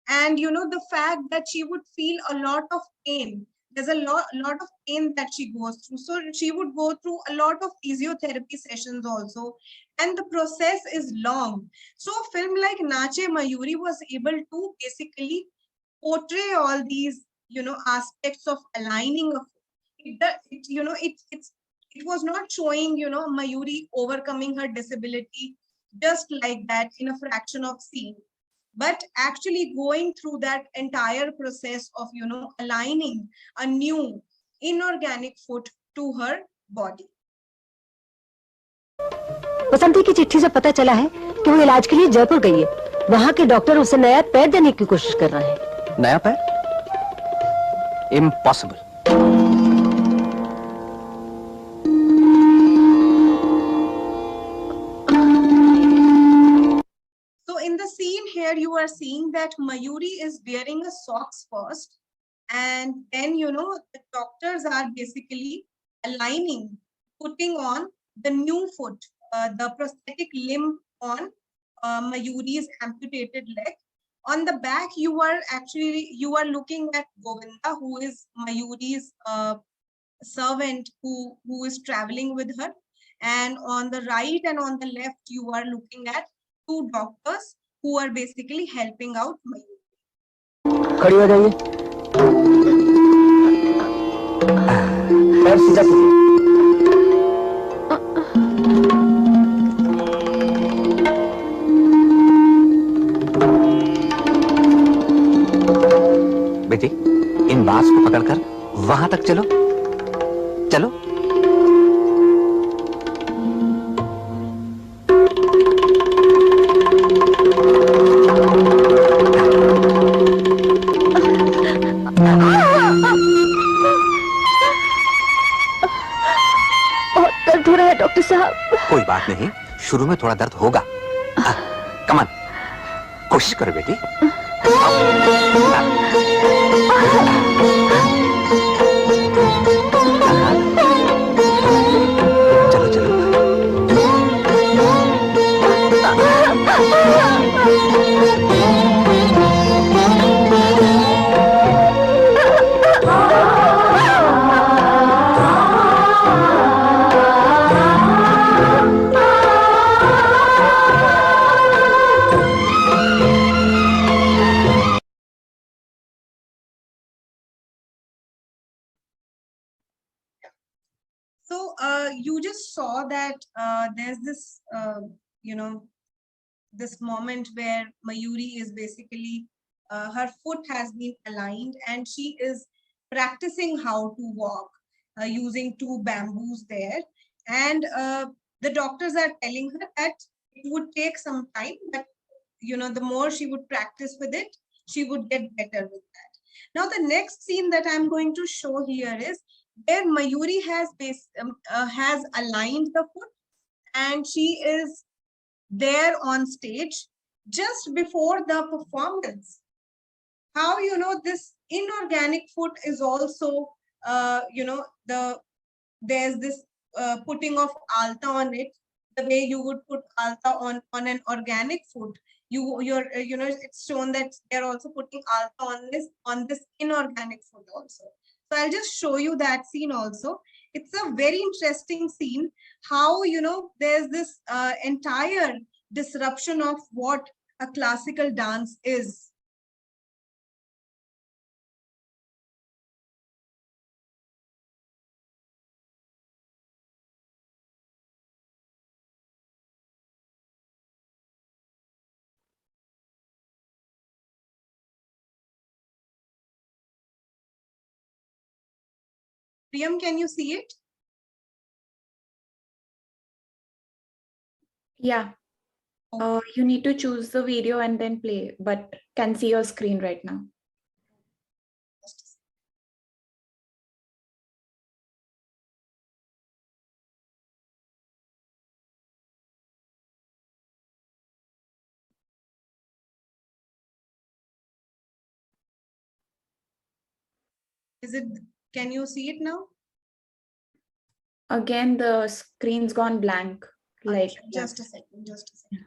And the fact that she would feel a lot of pain, there's a lot of pain that she goes through, so she would go through a lot of physiotherapy sessions also, and the process is long. So a film like Nache Mayuri was able to basically portray all these aspects of aligning a it was not showing Mayuri overcoming her disability just like that in a fraction of scene, but actually going through that entire process of aligning a new inorganic foot to her body. बसंती की चिट्ठी से पता चला है कि वो इलाज के लिए जयपुर गई है। वहाँ के डॉक्टर उसे नया पैर देने की कोशिश कर रहे हैं। नया पैर? Impossible. So in the scene here, you are seeing that Mayuri is wearing a socks first, and then the doctors are basically aligning, putting on the new foot, the prosthetic limb on Mayuri's amputated leg. On the back, you are looking at Govinda, who is Mayuri's servant who is traveling with her. And on the right and on the left, you are looking at two doctors who are basically helping out Mayuri. खड़ी हो जाइए। पैर सीधा कीजिए। बेटी, इन बांस को पकड़कर वहां तक चलो। चलो। बहुत दर्द हो रहा है डॉक्टर साहब। कोई बात नहीं, शुरू में थोड़ा दर्द होगा। कमान, कोशिश करो बेटी। चलो चलो। So you just saw that there's this, this moment where Mayuri is basically, her foot has been aligned and she is practicing how to walk using two bamboos there. And the doctors are telling her that it would take some time, but the more she would practice with it, she would get better with that. Now, the next scene that I'm going to show here is where Mayuri has aligned the foot and she is there on stage just before the performance. How this inorganic foot is also there's this putting of alta on it, the way you would put alta on an organic foot. It's shown that they're also putting alta on this inorganic food also. So I'll just show you that scene also. It's a very interesting scene, how there's this entire disruption of what a classical dance is. Priyam, can you see it? Yeah. You need to choose the video and then play, but can see your screen right now. Is it, can you see it now? Again, the screen's gone blank. Like Just a second, just a second.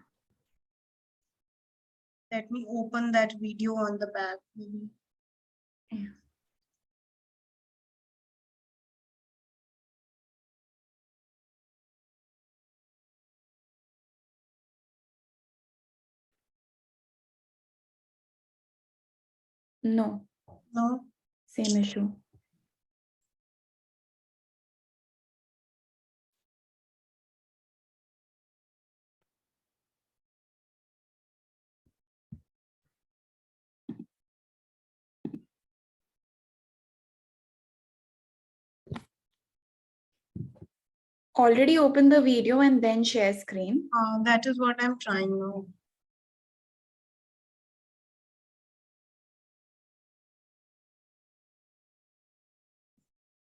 Let me open that video on the back. Maybe. Yeah. No, No. same issue. Already open the video and then share screen. That is what I'm trying now.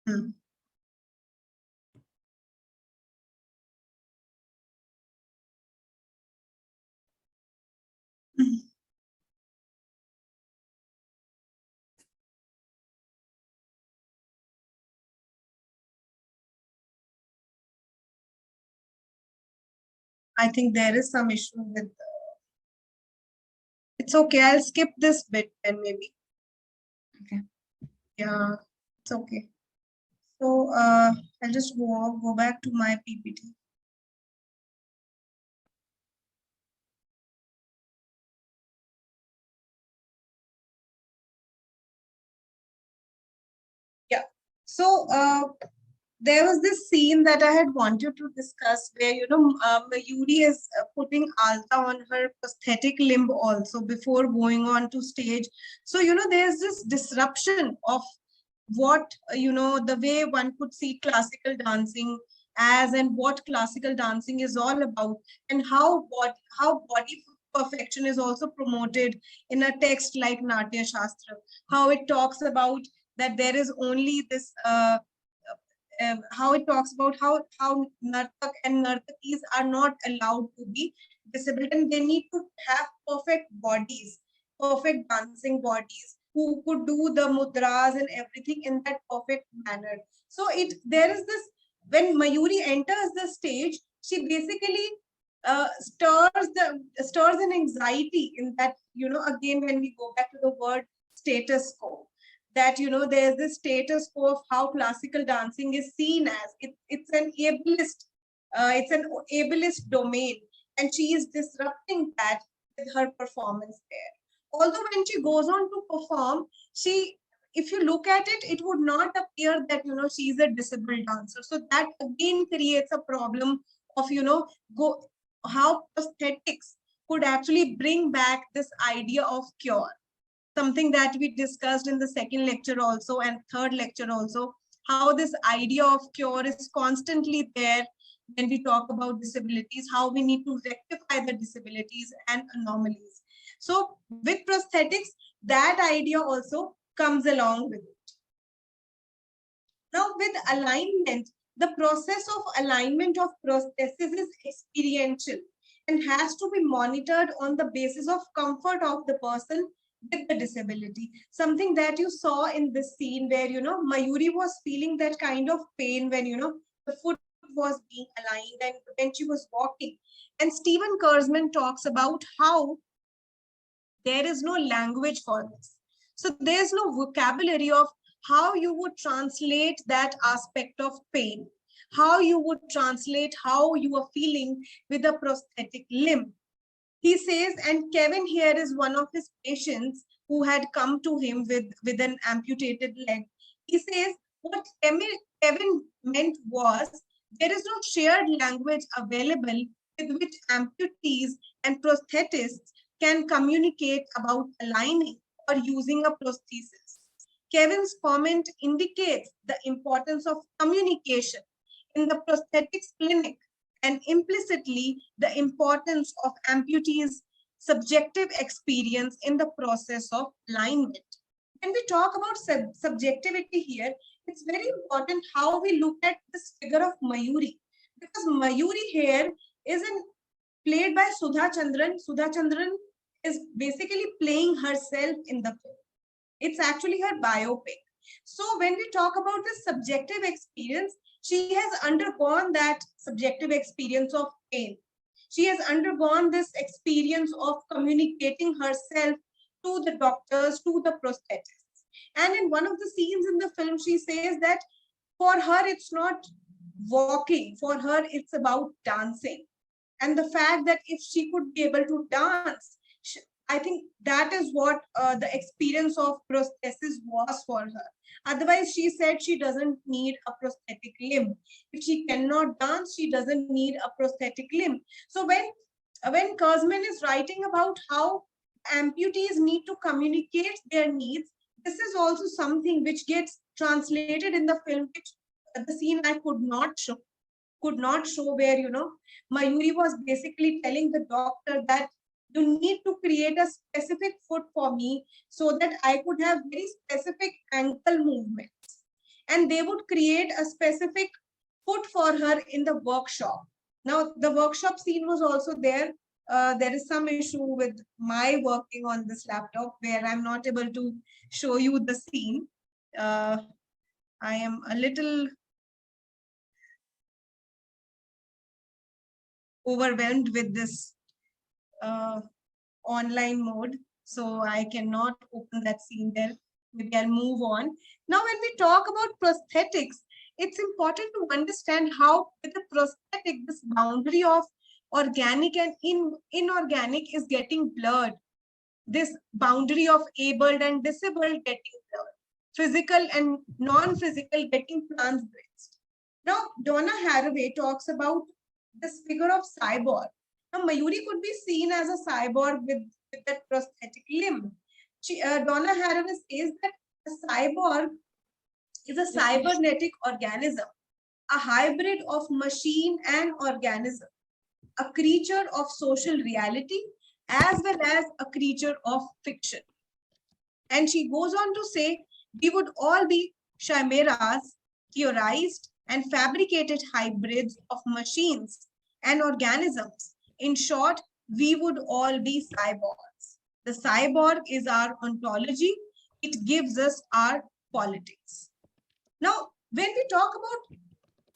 Hmm. I think there is some issue with. It's okay. I'll skip this bit and maybe. Okay. Yeah, it's okay. So I'll just go back to my PPT. Yeah. So there was this scene that I had wanted to discuss where, Mayuri is putting Alta on her prosthetic limb also before going on to stage. So, there's this disruption of what, the way one could see classical dancing as, and what classical dancing is all about, and how body perfection is also promoted in a text like Natya Shastra, how it talks about that there is only this how it talks about how Nartak and Nartakis are not allowed to be disabled, and they need to have perfect bodies, perfect dancing bodies, who could do the mudras and everything in that perfect manner. So there is this, when Mayuri enters the stage, she basically stirs an anxiety in that, again, when we go back to the word status quo, that there's this status quo of how classical dancing is seen as. It's an ableist domain, and she is disrupting that with her performance there. Although when she goes on to perform, if you look at it, it would not appear that she's a disabled dancer. So that again creates a problem of how prosthetics could actually bring back this idea of cure, something that we discussed in the second lecture also and third lecture also, how this idea of cure is constantly there when we talk about disabilities, how we need to rectify the disabilities and anomalies. So with prosthetics, that idea also comes along with it. Now with alignment, the process of alignment of prosthesis is experiential and has to be monitored on the basis of comfort of the person with the disability. Something that you saw in this scene where, Mayuri was feeling that kind of pain when, the foot was being aligned and when she was walking. And Stephen Kurzman talks about how there is no language for this. So there's no vocabulary of how you would translate that aspect of pain, how you would translate how you are feeling with a prosthetic limb. He says, and Kevin here is one of his patients who had come to him with an amputated leg. He says, what Kevin meant was, there is no shared language available with which amputees and prosthetists can communicate about aligning or using a prosthesis. Kevin's comment indicates the importance of communication in the prosthetics clinic, and implicitly the importance of amputees' subjective experience in the process of alignment. When we talk about subjectivity here, it's very important how we look at this figure of Mayuri, because Mayuri here is played by Sudha Chandran. Sudha Chandran is basically playing herself in the film. It's actually her biopic. So when we talk about the subjective experience, she has undergone that subjective experience of pain. She has undergone this experience of communicating herself to the doctors, to the prosthetists. And in one of the scenes in the film, she says that for her, it's not walking. For her, it's about dancing. And the fact that if she could be able to dance, I think that is what the experience of prosthesis was for her. Otherwise, she said she doesn't need a prosthetic limb. If she cannot dance, she doesn't need a prosthetic limb. So when Kurzman is writing about how amputees need to communicate their needs, this is also something which gets translated in the film, which the scene I could not show, where, you know, Mayuri was basically telling the doctor that you need to create a specific foot for me so that I could have very specific ankle movements. And they would create a specific foot for her in the workshop. Now, the workshop scene was also there. There is some issue with my working on this laptop where I'm not able to show you the scene. I am a little overwhelmed with this online mode, so I cannot open that scene there. Maybe I'll move on. Now, when we talk about prosthetics, it's important to understand how with the prosthetic, this boundary of organic and inorganic is getting blurred. This boundary of abled and disabled getting blurred. Physical and non-physical getting transgressed. Now, Donna Haraway talks about this figure of cyborg. Now, Mayuri could be seen as a cyborg with that prosthetic limb. Donna Haraway says that a cyborg is a cybernetic organism, a hybrid of machine and organism, a creature of social reality, as well as a creature of fiction. And she goes on to say, we would all be chimeras, theorized and fabricated hybrids of machines and organisms. In short, we would all be cyborgs. The cyborg is our ontology. It gives us our politics. Now, when we talk about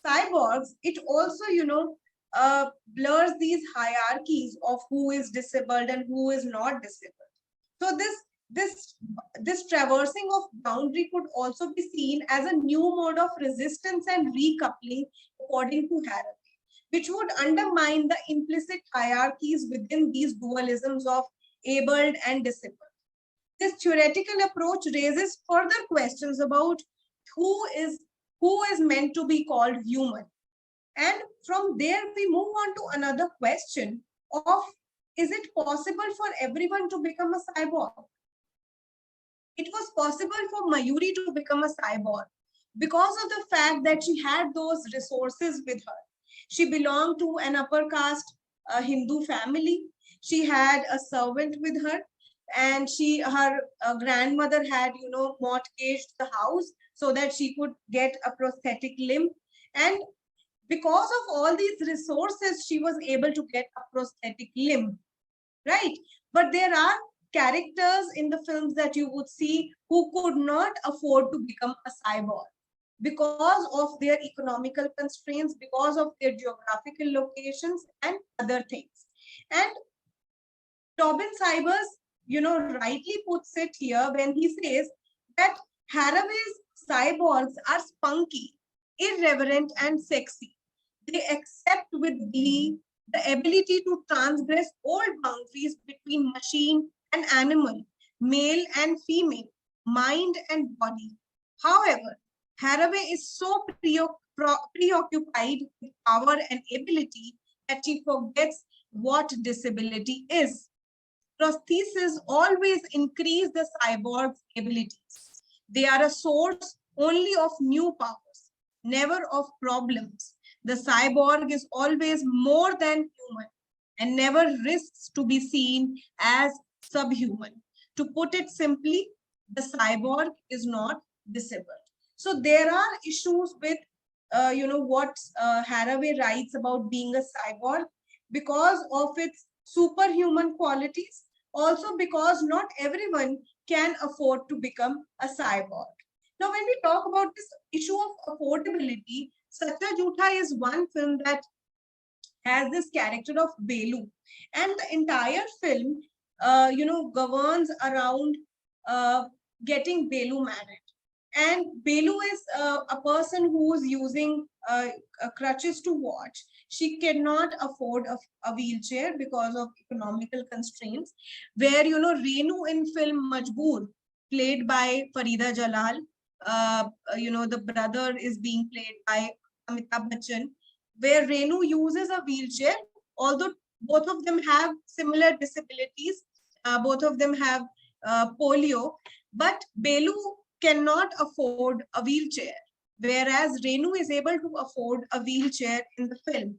cyborgs, it also, you know, blurs these hierarchies of who is disabled and who is not disabled. So this traversing of boundary could also be seen as a new mode of resistance and recoupling, according to Haraway, which would undermine the implicit hierarchies within these dualisms of abled and disabled. This theoretical approach raises further questions about who is meant to be called human. And from there, we move on to another question of, is it possible for everyone to become a cyborg? It was possible for Mayuri to become a cyborg because of the fact that she had those resources with her. She belonged to an upper caste Hindu family. She had a servant with her, and her grandmother had, you know, mortgaged the house so that she could get a prosthetic limb. And because of all these resources, she was able to get a prosthetic limb, right? But there are characters in the films that you would see who could not afford to become a cyborg because of their economical constraints, because of their geographical locations and other things. And Tobin Cybers, you know, rightly puts it here when he says that Haraway's cyborgs are spunky, irreverent, and sexy. They accept with glee the ability to transgress old boundaries between machine and animal, male and female, mind and body. However, Haraway is so preoccupied with power and ability that she forgets what disability is. Prostheses always increase the cyborg's abilities. They are a source only of new powers, never of problems. The cyborg is always more than human and never risks to be seen as subhuman. To put it simply, the cyborg is not disabled. So there are issues with, you know, what Haraway writes about being a cyborg because of its superhuman qualities. Also because not everyone can afford to become a cyborg. Now, when we talk about this issue of affordability, Sacha Jhutha is one film that has this character of Belu, and the entire film, governs around getting Belu married. And Belu is a person who is using crutches to watch. She cannot afford a wheelchair because of economical constraints. Where Renu in film Majboor, played by Farida Jalal, the brother is being played by Amitabh Bachchan, where Renu uses a wheelchair, although both of them have similar disabilities, both of them have polio, but Belu cannot afford a wheelchair, whereas Renu is able to afford a wheelchair in the film.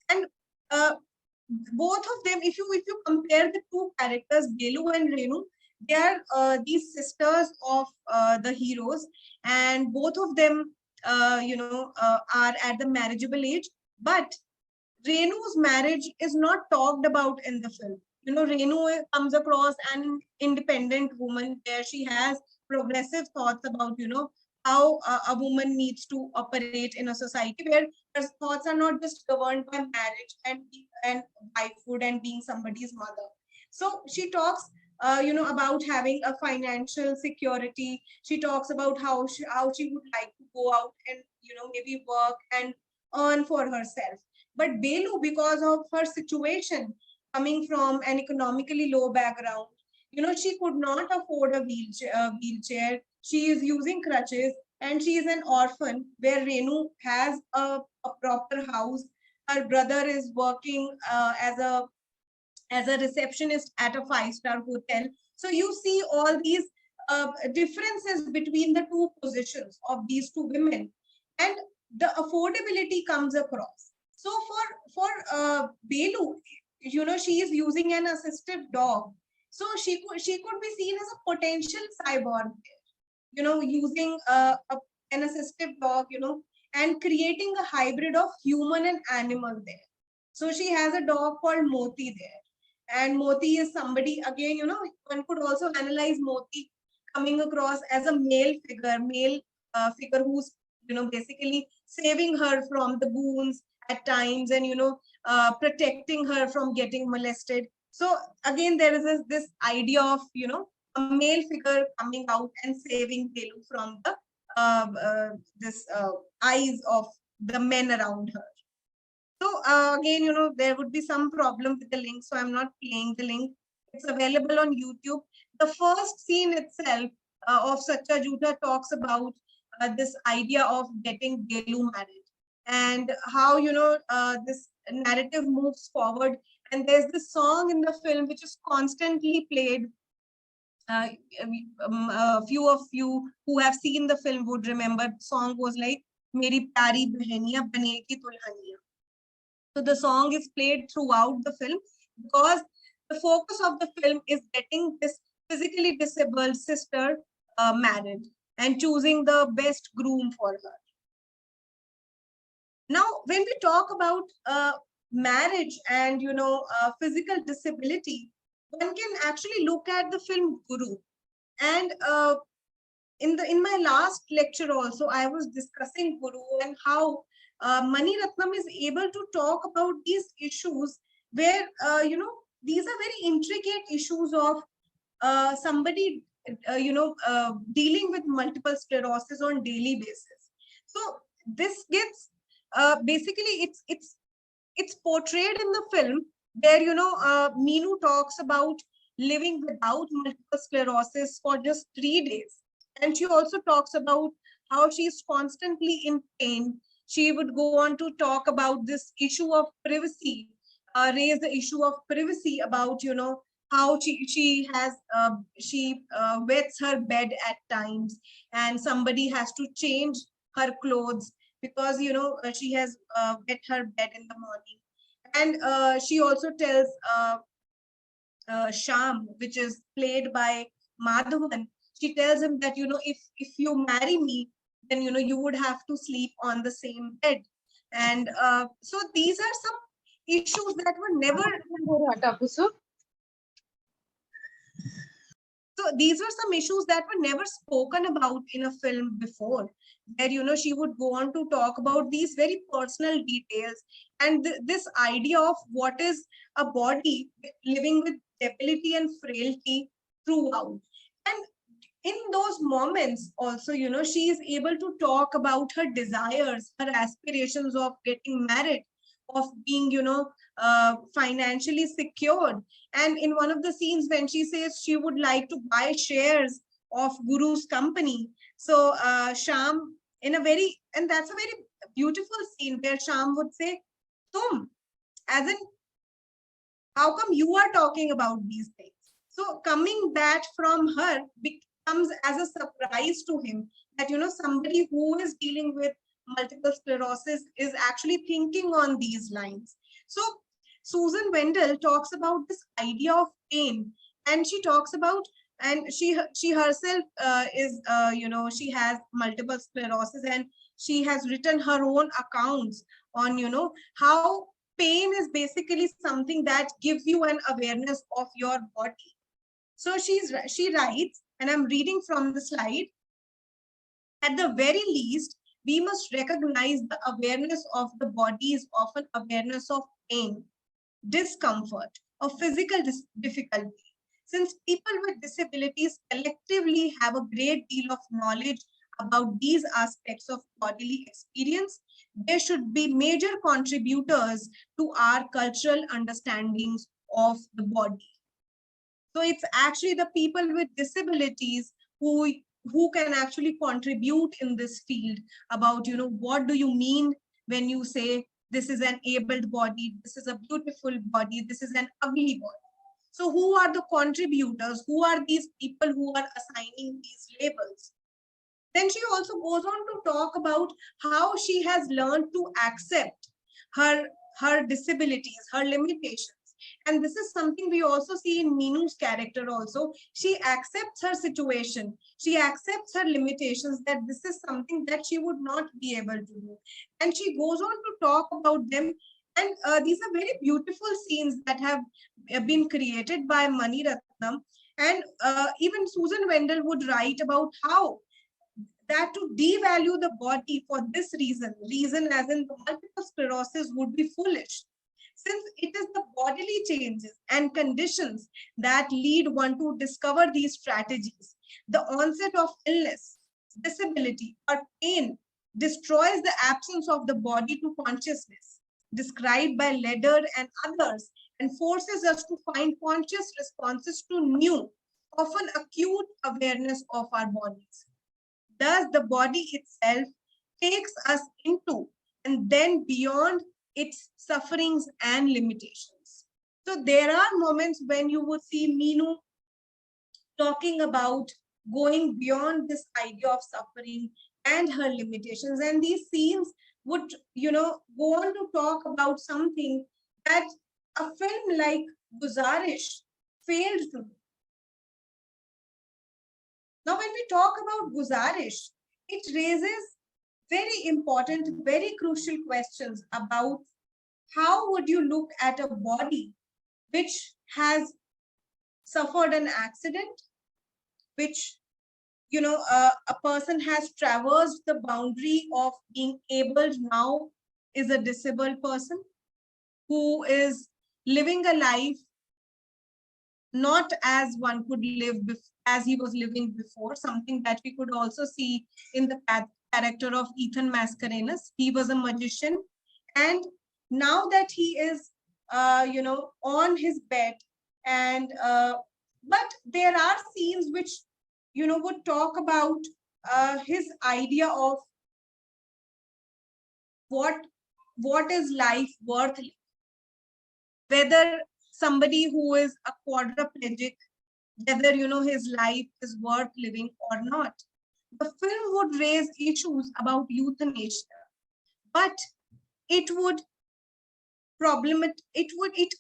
And both of them, if you compare the two characters, Belu and Renu, they are these sisters of the heroes, and both of them, are at the marriageable age. But Renu's marriage is not talked about in the film. Renu comes across an independent woman where she has progressive thoughts about, how a woman needs to operate in a society where her thoughts are not just governed by marriage and wifehood and being somebody's mother. So she talks, about having a financial security. She talks about how she would like to go out and, maybe work and earn for herself. But Belu, because of her situation, coming from an economically low background, she could not afford a wheelchair. She is using crutches, and she is an orphan where Renu has a proper house. Her brother is working as a receptionist at a five-star hotel. So you see all these differences between the two positions of these two women, and the affordability comes across. So for Belu, she is using an assistive dog. So she could be seen as a potential cyborg, using an assistive dog, and creating a hybrid of human and animal there. So she has a dog called Moti there. And Moti is somebody, again, one could also analyze Moti coming across as a male figure who's, basically saving her from the goons at times, and, protecting her from getting molested. So again, there is this idea of, a male figure coming out and saving Belu from the this eyes of the men around her. So again, there would be some problem with the link, so I'm not playing the link. It's available on YouTube. The first scene itself of Sacha Jhutha talks about this idea of getting Belu married, and how, this narrative moves forward. And there's this song in the film which is constantly played. A few of you who have seen the film would remember. The song was like "Meri Pyari Bahaniya Banegi Dulhaniya." So the song is played throughout the film because the focus of the film is getting this physically disabled sister married and choosing the best groom for her. Now, when we talk about marriage and, physical disability, one can actually look at the film Guru. And in my last lecture also, I was discussing Guru and how Mani Ratnam is able to talk about these issues where, these are very intricate issues of somebody, dealing with multiple sclerosis on daily basis. So this gets, basically, it's portrayed in the film where, Meenu talks about living without multiple sclerosis for just 3 days. And she also talks about how she's constantly in pain. She would go on to talk about this issue of privacy, raise the issue of privacy about, how she wets her bed at times, and somebody has to change her clothes because, she has wet her bed in the morning. And she also tells Sham, which is played by Madhavan, she tells him that, if you marry me, then, you would have to sleep on the same bed. And so these are some issues that were never. So So these were some issues that were never spoken about in a film before, where she would go on to talk about these very personal details and this idea of what is a body living with debility and frailty throughout. And in those moments also, she is able to talk about her desires, her aspirations of getting married, of being, financially secured. And in one of the scenes when she says she would like to buy shares of Guru's company. So Sham, and that's a very beautiful scene where Sham would say, Tum, as in, how come you are talking about these things? So coming that from her becomes as a surprise to him that, somebody who is dealing with multiple sclerosis is actually thinking on these lines. So Susan Wendell talks about this idea of pain, and she talks about, and she herself is, she has multiple sclerosis, and she has written her own accounts on, how pain is basically something that gives you an awareness of your body. So she writes, and I'm reading from the slide, at the very least, we must recognize the awareness of the body is often awareness of pain, discomfort, or physical difficulty. Since people with disabilities collectively have a great deal of knowledge about these aspects of bodily experience, they should be major contributors to our cultural understandings of the body. So it's actually the people with disabilities who can actually contribute in this field about, what do you mean when you say this is an abled body, this is a beautiful body, this is an ugly body. So who are the contributors? Who are these people who are assigning these labels? Then she also goes on to talk about how she has learned to accept her disabilities, her limitations. And this is something we also see in Meenu's character also. She accepts her situation. She accepts her limitations, that this is something that she would not be able to do. And she goes on to talk about them. And these are very beautiful scenes that have been created by Mani Ratnam. And even Susan Wendell would write about how that to devalue the body for this reason as in the multiple sclerosis, would be foolish, since it is the bodily changes and conditions that lead one to discover these strategies. The onset of illness, disability, or pain destroys the absence of the body to consciousness, described by Leder and others, and forces us to find conscious responses to new, often acute awareness of our bodies. Thus, the body itself takes us into and then beyond its sufferings and limitations. So there are moments when you would see Meenu talking about going beyond this idea of suffering and her limitations. And these scenes would, go on to talk about something that a film like Guzarish failed to do. Now, when we talk about Guzarish, it raises very important, very crucial questions about how would you look at a body which has suffered an accident, which, a person has traversed the boundary of being able now is a disabled person who is living a life not as one could live as he was living before, something that we could also see in the character of Ethan Mascarenhas. He was a magician, and now that he is, on his bed, and but there are scenes which, would talk about his idea of what is life worth, whether somebody who is a quadriplegic, whether his life is worth living or not. The film would raise issues about euthanasia, but it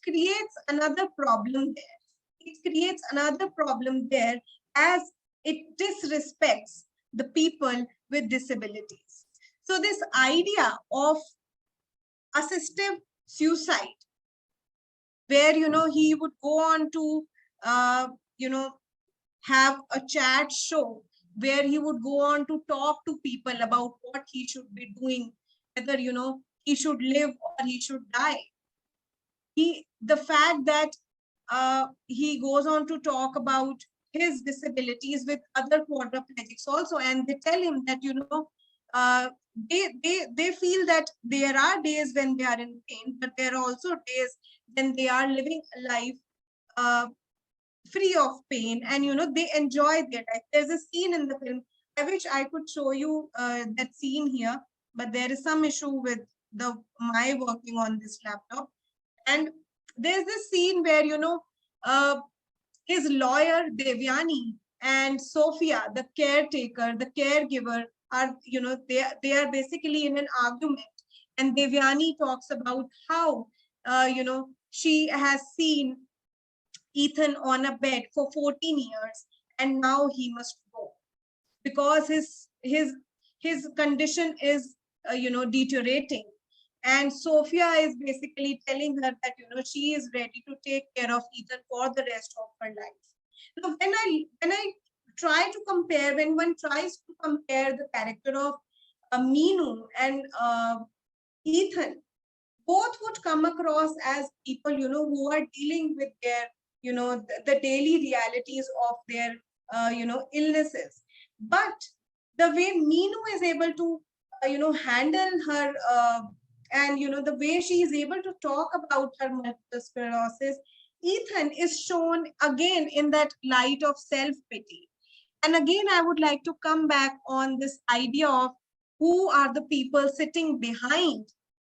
creates another problem there. It creates another problem there as it disrespects the people with disabilities. So this idea of assistive suicide, where he would go on to have a chat show where he would go on to talk to people about what he should be doing, whether, he should live or he should die. The fact that he goes on to talk about his disabilities with other quadriplegics also, and they tell him that, they feel that there are days when they are in pain, but there are also days when they are living a life free of pain, and they enjoy their life. There's a scene in the film, I wish I could show you that scene here, but there is some issue with my working on this laptop. And there's this scene where his lawyer Devyani and Sophia, the caretaker, the caregiver, are they are basically in an argument, and Devyani talks about how she has seen Ethan on a bed for 14 years, and now he must go because his condition is deteriorating. And Sophia is basically telling her that she is ready to take care of Ethan for the rest of her life. Now, when I try to compare, when one tries to compare the character of Meenu and Ethan, both would come across as people who are dealing with their the daily realities of their illnesses. But the way Meenu is able to handle her and the way she is able to talk about her multiple sclerosis, Ethan is shown again in that light of self-pity. And again, I would like to come back on this idea of who are the people sitting behind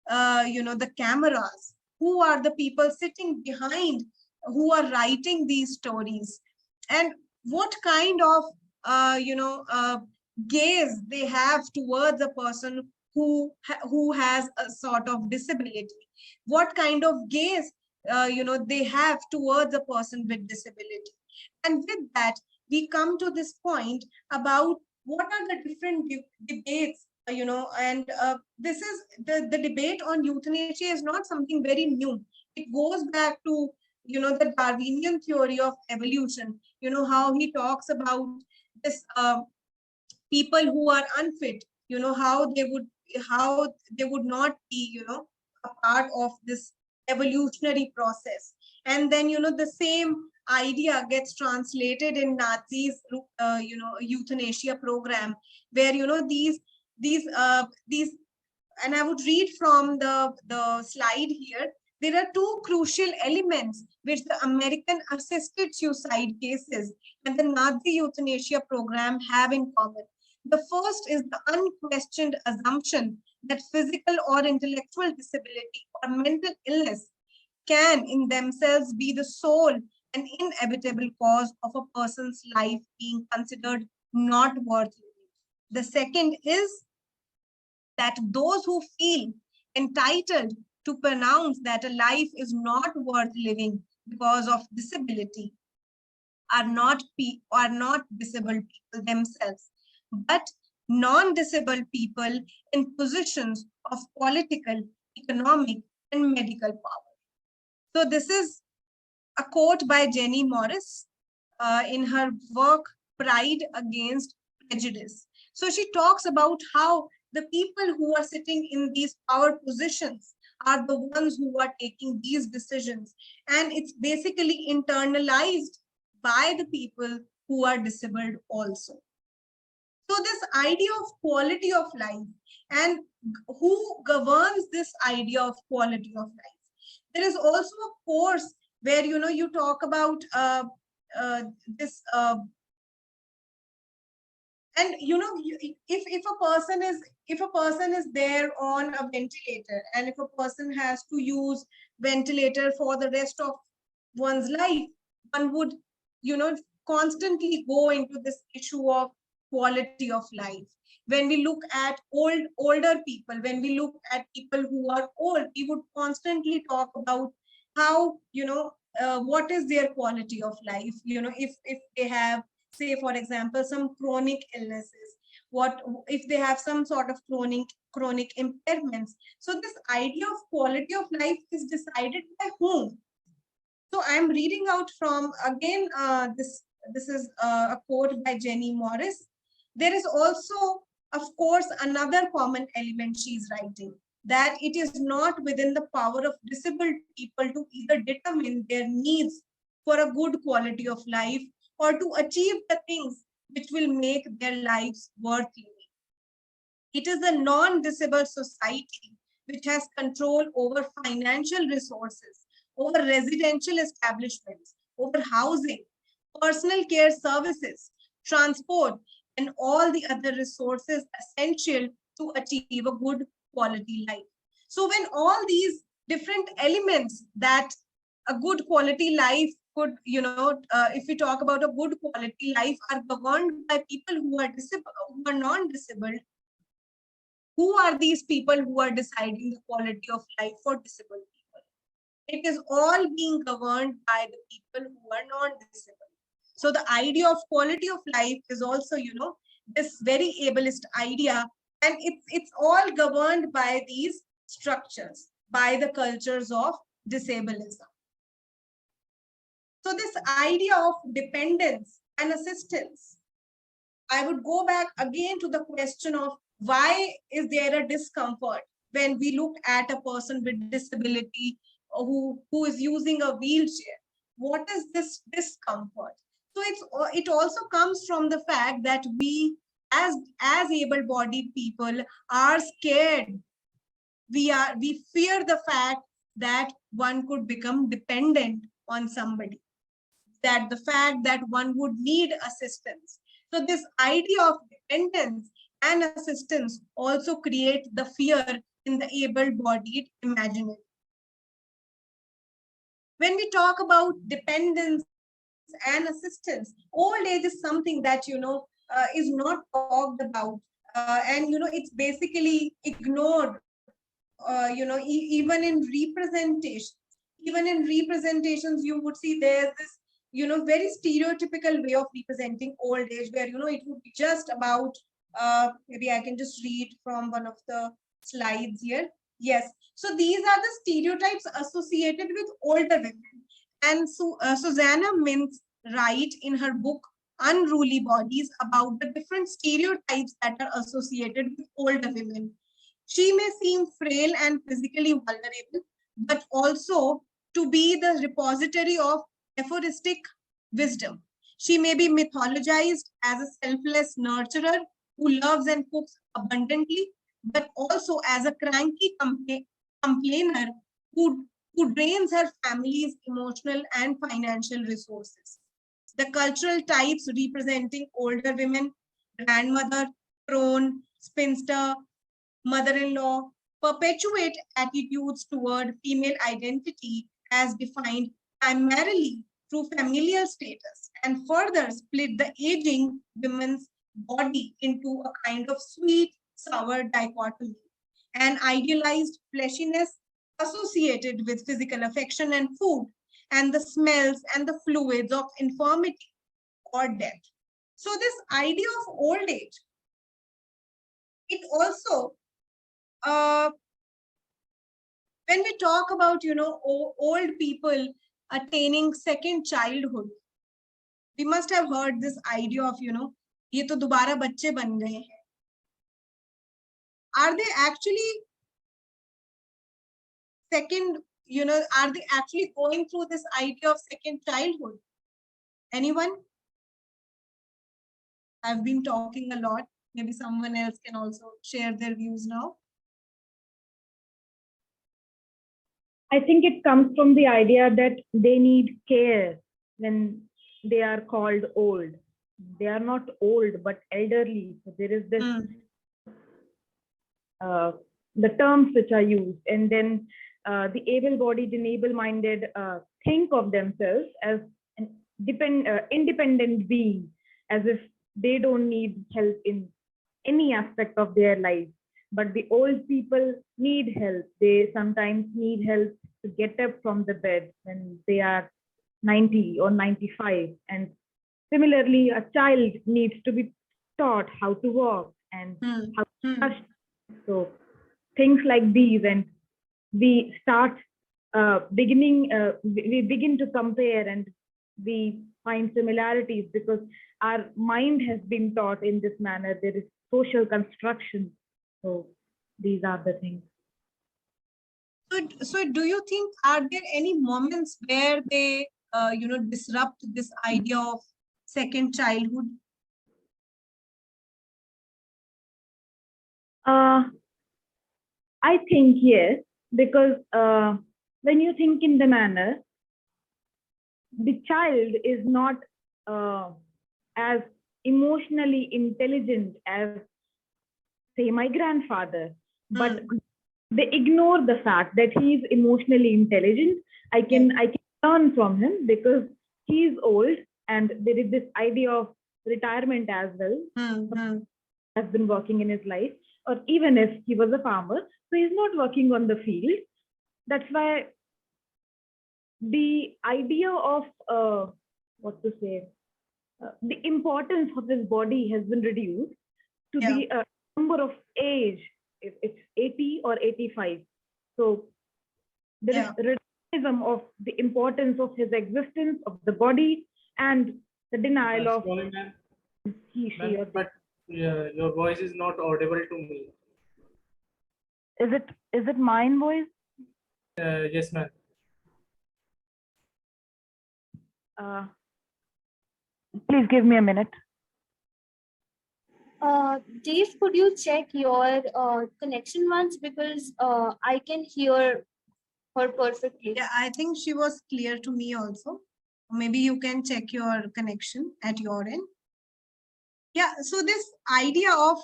the cameras, who are the people sitting behind, who are writing these stories, and what kind of gaze they have towards a person who has a sort of disability, what kind of gaze they have towards a person with disability. And with that, we come to this point about what are the different debates, and this is the debate on euthanasia is not something very new. It goes back to the Darwinian theory of evolution, how he talks about this people who are unfit, how they would not be a part of this evolutionary process. And then the same idea gets translated in Nazis euthanasia program, where these, and I would read from the slide here. There are two crucial elements which the American assisted suicide cases and the Nazi euthanasia program have in common. The first is the unquestioned assumption that physical or intellectual disability or mental illness can in themselves be the sole and inevitable cause of a person's life being considered not worth living. The second is that those who feel entitled to pronounce that a life is not worth living because of disability are not disabled people themselves, but non-disabled people in positions of political, economic, and medical power. So this is a quote by Jenny Morris in her work, Pride Against Prejudice. So she talks about how the people who are sitting in these power positions are the ones who are taking these decisions. And it's basically internalized by the people who are disabled also. So this idea of quality of life, and who governs this idea of quality of life? There is also a course where you talk about this and if a person is there on a ventilator, and if a person has to use ventilator for the rest of one's life, one would constantly go into this issue of quality of life. When we look at older people, when we look at people who are old, we would constantly talk about how what is their quality of life, if they have, say for example, some chronic illnesses, what if they have some sort of chronic impairments. So this idea of quality of life is decided by whom? So I'm reading out from again this this is a quote by Jenny Morris. There is also, of course, another common element she's writing, that it is not within the power of disabled people to either determine their needs for a good quality of life or to achieve the things which will make their lives worth living. It is a non-disabled society which has control over financial resources, over residential establishments, over housing, personal care services, transport, and all the other resources essential to achieve a good quality life. So when all these different elements that a good quality life could, if we talk about a good quality life, are governed by people who are disabled, who are non-disabled, who are these people who are deciding the quality of life for disabled people? It is all being governed by the people who are non-disabled. So the idea of quality of life is also, this very ableist idea, and it's all governed by these structures, by the cultures of disablism. So this idea of dependence and assistance, I would go back again to the question of why is there a discomfort when we look at a person with disability who is using a wheelchair? What is this discomfort? So it also comes from the fact that we as able-bodied people are scared. We fear the fact that one could become dependent on somebody, that the fact that one would need assistance. So this idea of dependence and assistance also create the fear in the able-bodied imaginary. When we talk about dependence and assistance, old age is something that, is not talked about. And, it's basically ignored, even in representation. Even in representations, you would see there's this, very stereotypical way of representing old age, where, it would be just about, maybe I can just read from one of the slides here. Yes. So these are the stereotypes associated with older women. And so Susanna Mintz writes in her book, Unruly Bodies, about the different stereotypes that are associated with older women. She may seem frail and physically vulnerable, but also to be the repository of aphoristic wisdom. She may be mythologized as a selfless nurturer who loves and cooks abundantly, but also as a cranky complainer who drains her family's emotional and financial resources. The cultural types representing older women, grandmother, crone, spinster, mother-in-law, perpetuate attitudes toward female identity as defined primarily through familial status, and further split the aging woman's body into a kind of sweet, sour dichotomy, an idealized fleshiness associated with physical affection and food, and the smells and the fluids of infirmity or death. So this idea of old age, it also, when we talk about, old people attaining second childhood, we must have heard this idea of, ये तो दोबारा बच्चे बन गए हैं. Are they actually second, are they actually going through this idea of second childhood? Anyone? I've been talking a lot. Maybe someone else can also share their views now. I think it comes from the idea that they need care when they are called old. They are not old, but elderly. So there is this, the terms which are used, and then the able-bodied and able-minded think of themselves as an independent being, as if they don't need help in any aspect of their life. But the old people need help. They sometimes need help to get up from the bed when they are 90 or 95. And similarly, a child needs to be taught how to walk and how to touch. So things like these, and we start we begin to compare, and we find similarities, because our mind has been taught in this manner. There is social construction. So these are the things. So do you think, are there any moments where they, disrupt this idea of second childhood? I think yes, because when you think in the manner, the child is not as emotionally intelligent as, say, my grandfather, but they ignore the fact that he is emotionally intelligent. I can learn from him because he is old, and there is this idea of retirement as well. Has been working in his life, or even if he was a farmer, so he's not working on the field. That's why the idea of what to say, the importance of his body has been reduced to the number of age, if it's 80 or 85. So there is reductionism of the importance of his existence, of the body, and the denial of he, she, or but your voice is not audible to me. Is it mine voice? Yes, ma'am. Please give me a minute. Dave, could you check your connection once, because I can hear her perfectly. Yeah, I think she was clear to me also. Maybe you can check your connection at your end. Yeah, so this idea of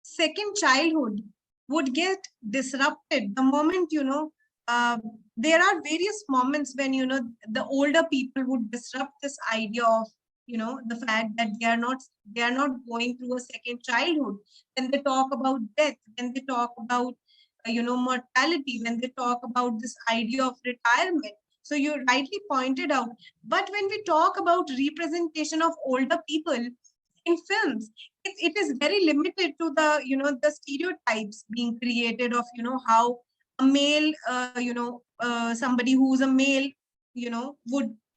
second childhood would get disrupted the moment, there are various moments when, the older people would disrupt this idea of, the fact that they are not going through a second childhood. When they talk about death, when they talk about, mortality, when they talk about this idea of retirement. So you rightly pointed out, but when we talk about representation of older people in films, it is very limited to the, the stereotypes being created of, how a male, somebody who's a male,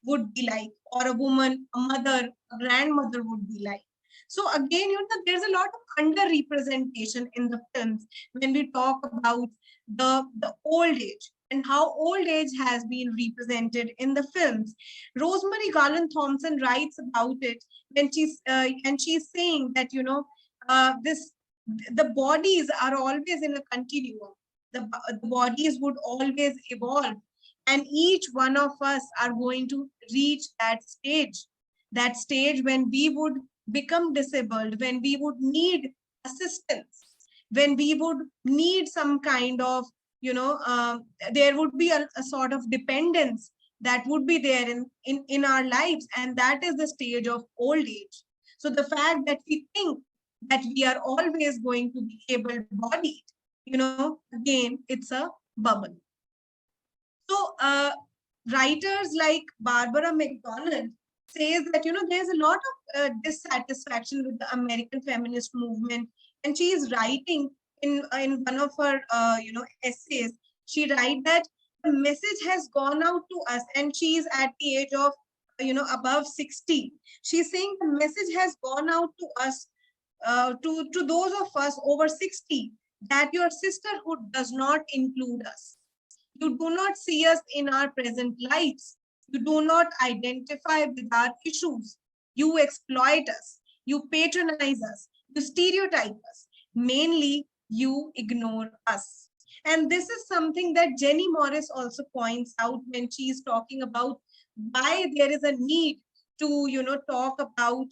would be like, or a woman, a mother, a grandmother would be like. So again, there's a lot of underrepresentation in the films when we talk about the old age and how old age has been represented in the films. Rosemary Garland Thompson writes about it when she's saying that, the bodies are always in a continuum. The bodies would always evolve, and each one of us are going to reach that stage when we would become disabled, when we would need assistance, when we would need some kind of, there would be a sort of dependence that would be there in our lives, and that is the stage of old age. So the fact that we think that we are always going to be able-bodied, again, it's a bubble. So writers like Barbara McDonald says that, there's a lot of dissatisfaction with the American feminist movement, and she is writing in one of her, essays. She writes that the message has gone out to us, and she is at the age of, above 60. She's saying the message has gone out to us, to those of us over 60, that your sisterhood does not include us. You do not see us in our present lives. You do not identify with our issues. You exploit us. You patronize us. You stereotype us. Mainly, you ignore us. And this is something that Jenny Morris also points out when she is talking about why there is a need to, talk about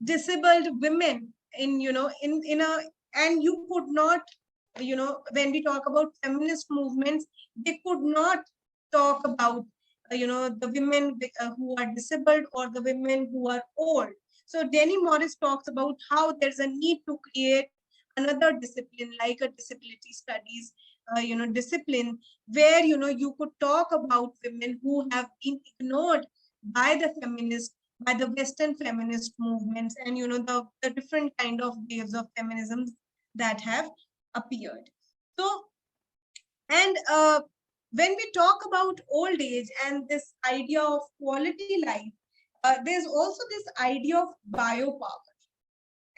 disabled women in a, and you could not, when we talk about feminist movements, they could not talk about, the women who are disabled or the women who are old. So Jenny Morris talks about how there's a need to create another discipline, like a disability studies, discipline, where, you could talk about women who have been ignored by the Western feminist movements, and, the different kind of waves of feminism that have appeared. So, and when we talk about old age and this idea of quality life, there's also this idea of biopower.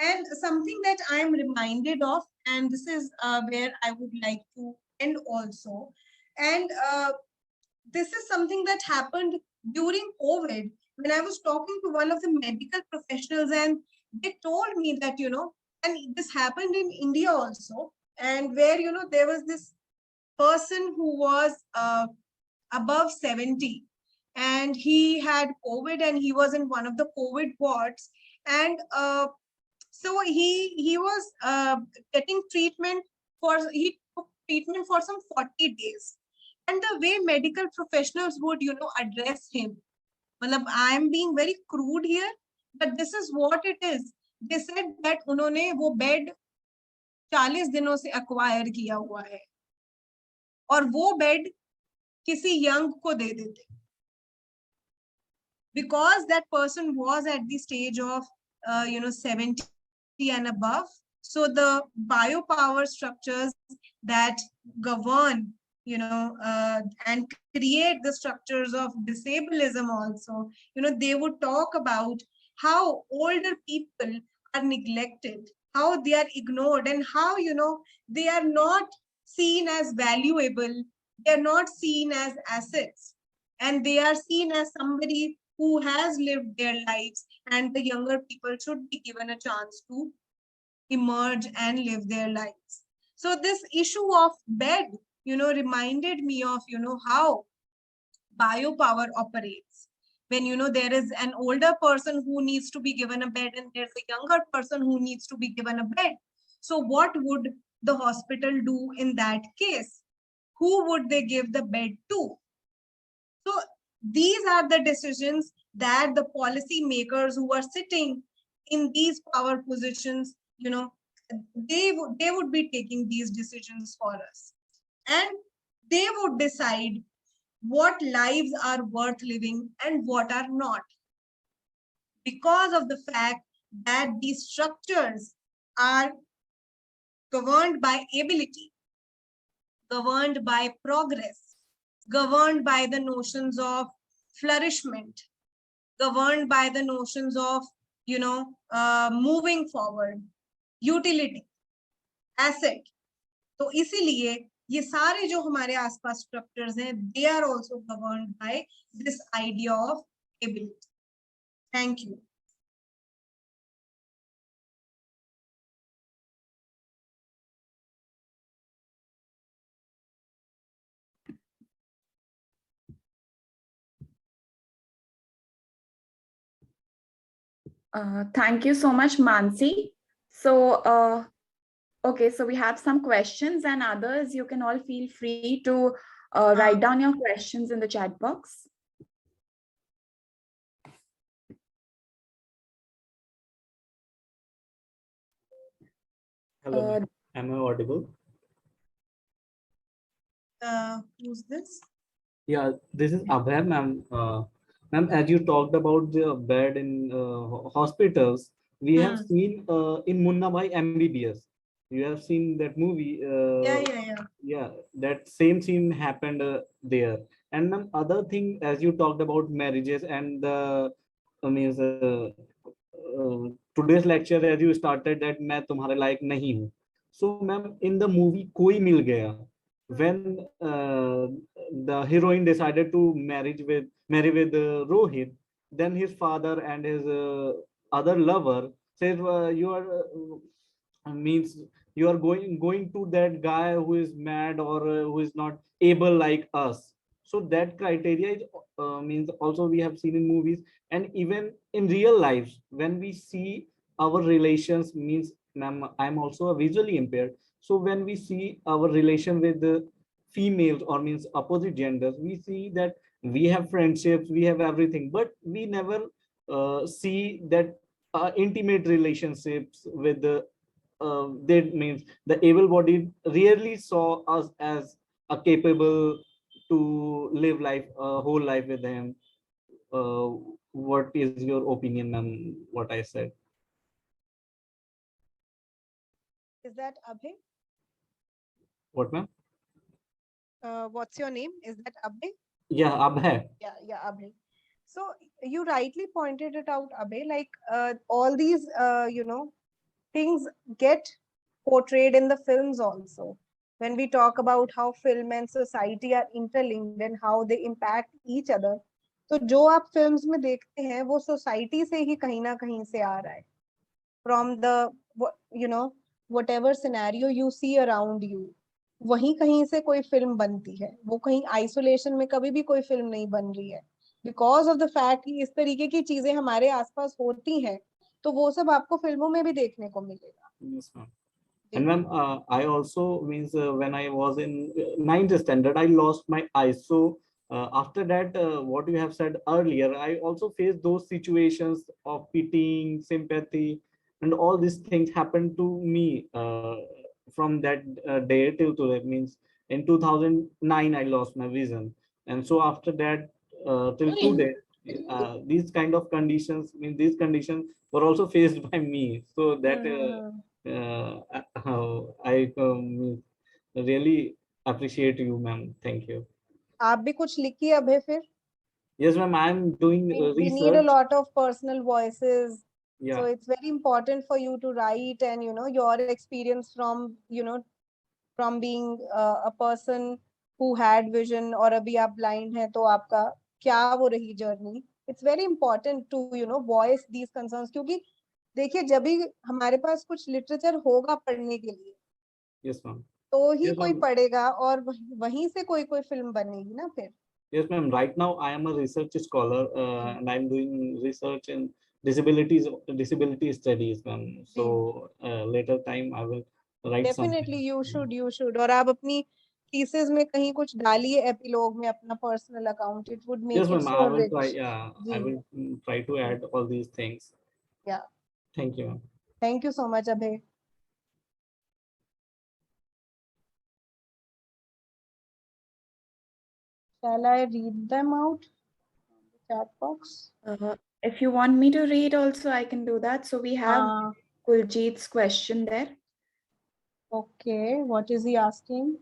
And something that I am reminded of, and this is where I would like to end also. And this is something that happened during COVID when I was talking to one of the medical professionals, and they told me that, and this happened in India also, and where, there was this person who was above 70, and he had COVID, and he was in one of the COVID wards. And so he was getting treatment he took treatment for some 40 days. And the way medical professionals would, address him, well, I am being very crude here, but this is what it is. They said that उन्होंने वो bed 40 दिनों से acquire किया हुआ है और वो bed किसी young को दे देते, because that person was at the stage of 70 and above. So the biopower structures that govern, and create the structures of disablism also, they would talk about how older people are neglected, how they are ignored, and how, they are not seen as valuable, they are not seen as assets, and they are seen as somebody who has lived their lives, and the younger people should be given a chance to emerge and live their lives. So this issue of bed, reminded me of, how biopower operates. When, there is an older person who needs to be given a bed, and there's a younger person who needs to be given a bed. So what would the hospital do in that case? Who would they give the bed to? So these are the decisions that the policy makers who are sitting in these power positions, they would be taking these decisions for us. And they would decide what lives are worth living and what are not. Because of the fact that these structures are governed by ability, governed by progress, governed by the notions of flourishment, governed by the notions of, moving forward, utility, asset. तो इसीलिए ये सारे जो हमारे आसपास structures हैं, they are also governed by this idea of ability. Thank you. Thank you so much, Mansi. So, okay, so we have some questions, and others, you can all feel free to write down your questions in the chat box. Hello, am I audible? Who's this? Yeah, this is Abhay, ma'am. Ma'am, as you talked about the bed in hospitals, we have seen in Munna Bhai MBBS. You have seen that movie. Yeah, that same scene happened there. And ma'am, other thing, as you talked about marriages and the means today's lecture, as you started that मैं तुम्हारे लायक नहीं हूँ. So ma'am, in the movie कोई मिल गया, when the heroine decided to marry with Rohit, then his father and his other lover said, you are means you are going to that guy who is mad or who is not able like us. So that criteria is means also we have seen in movies, and even in real lives when we see our relations, means ma'am, I'm also a visually impaired. So when we see our relation with the females or means opposite genders, we see that we have friendships, we have everything, but we never see that intimate relationships with the that means the able-bodied rarely saw us as a capable to live life whole life with him. What is your opinion on what I said? Is that Abhay? What, ma'am? What's your name? Is that Abhay? Yeah, Abhay. Yeah, Abhay. So you rightly pointed it out, Abhay, like all these, things get portrayed in the films also. When we talk about how film and society are interlinked and how they impact each other, तो जो आप films में देखते हैं वो society से ही कहीं ना कहीं से आ रहा है. From the, whatever scenario you see around you, वहीं कहीं से कोई फिल्म बनती है. वो कहीं आइसोलेशन में कभी भी कोई फिल्म नहीं बन रही है. बिकॉज ऑफ द फैक्ट कि इस तरीके की चीजें हमारे आसपास होती हैं, तो वो सब आपको फिल्मों में भी देखने को मिलेगा. Yes, ma'am. And ma'am, I also means when I was in ninth standard, I lost my eyes. So after that, what you have said earlier, I also faced those situations of pitying, sympathy, and all these things happened to me from that day till today. Means in 2009, I lost my vision, and so after that till today, these kind of conditions, these conditions were also faced by me. So that. I really appreciate you, ma'am. Thank you. आप भी कुछ लिखिए अभय फिर. Yes, ma'am. I'm doing We need a research. lot of personal voices. Yeah. So it's very important for you to write, and your experience from from being a person who had vision, और अभी आप blind हैं तो आपका क्या वो रही journey. It's very important to voice these concerns, क्योंकि देखिए जब भी हमारे पास कुछ लिटरेचर होगा पढ़ने के लिए, Yes, ma'am. तो ही Yes, कोई ma'am. पढ़ेगा और वहीं से कोई फिल्म बनेगी ना फिर. Yes, ma'am. Right now, I am a research scholar, and I'm doing research in disability studies, ma'am. So later time, I will write something. Definitely you should. और आप अपनी thesis में कहीं कुछ डालिए एपिलॉग में अपना personal account. It would make Yes, it ma'am. so I will rich. try. Yeah, I will try to add all these things. Yeah. Thank you, ma'am. Thank you so much, Abhay. Shall I read them out? The chat box. If you want me to read also, I can do that. So we have Kuljit's question there. Okay, what is he asking?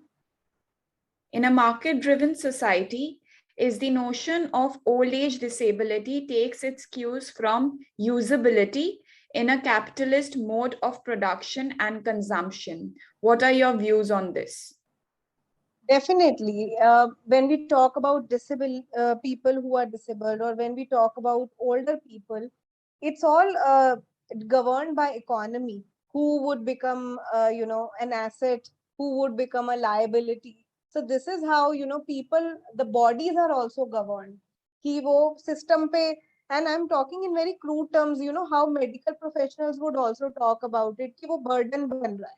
In a market-driven society, is the notion of old age disability takes its cues from usability in a capitalist mode of production and consumption. What are your views on this? Definitely. When we talk about people who are disabled, or when we talk about older people, it's all governed by economy. Who would become, an asset? Who would become a liability? So this is how, people, the bodies are also governed. कि वो system पे, and I'm talking in very crude terms, how medical professionals would also talk about it, कि वो burden बन रहा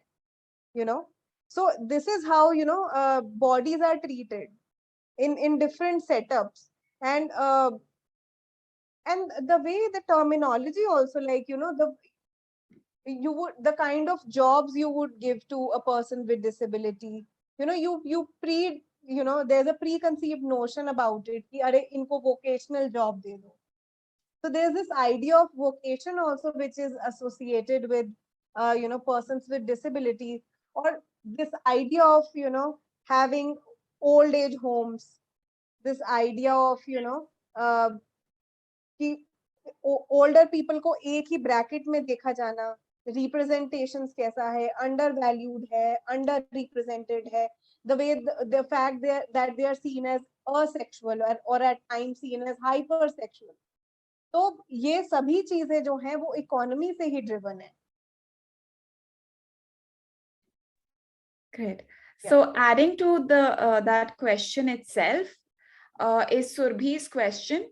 है, So this is how, bodies are treated in different setups. And the way the terminology also, like, the kind of jobs you would give to a person with disability, there's a preconceived notion about it कि अरे इनको vocational job दे दो. So there's this idea of vocation also, which is associated with persons with disability, or this idea of having old age homes, this idea of कि older people को एक ही bracket में देखा जाना, representations कैसा है, undervalued है, underrepresented है, the way the fact that they are seen as asexual or at times seen as hypersexual. तो ये सभी चीजें जो हैं वो इकोनॉमी से ही ड्रिवन है. Great. So adding to the that question itself is Surbhi's question.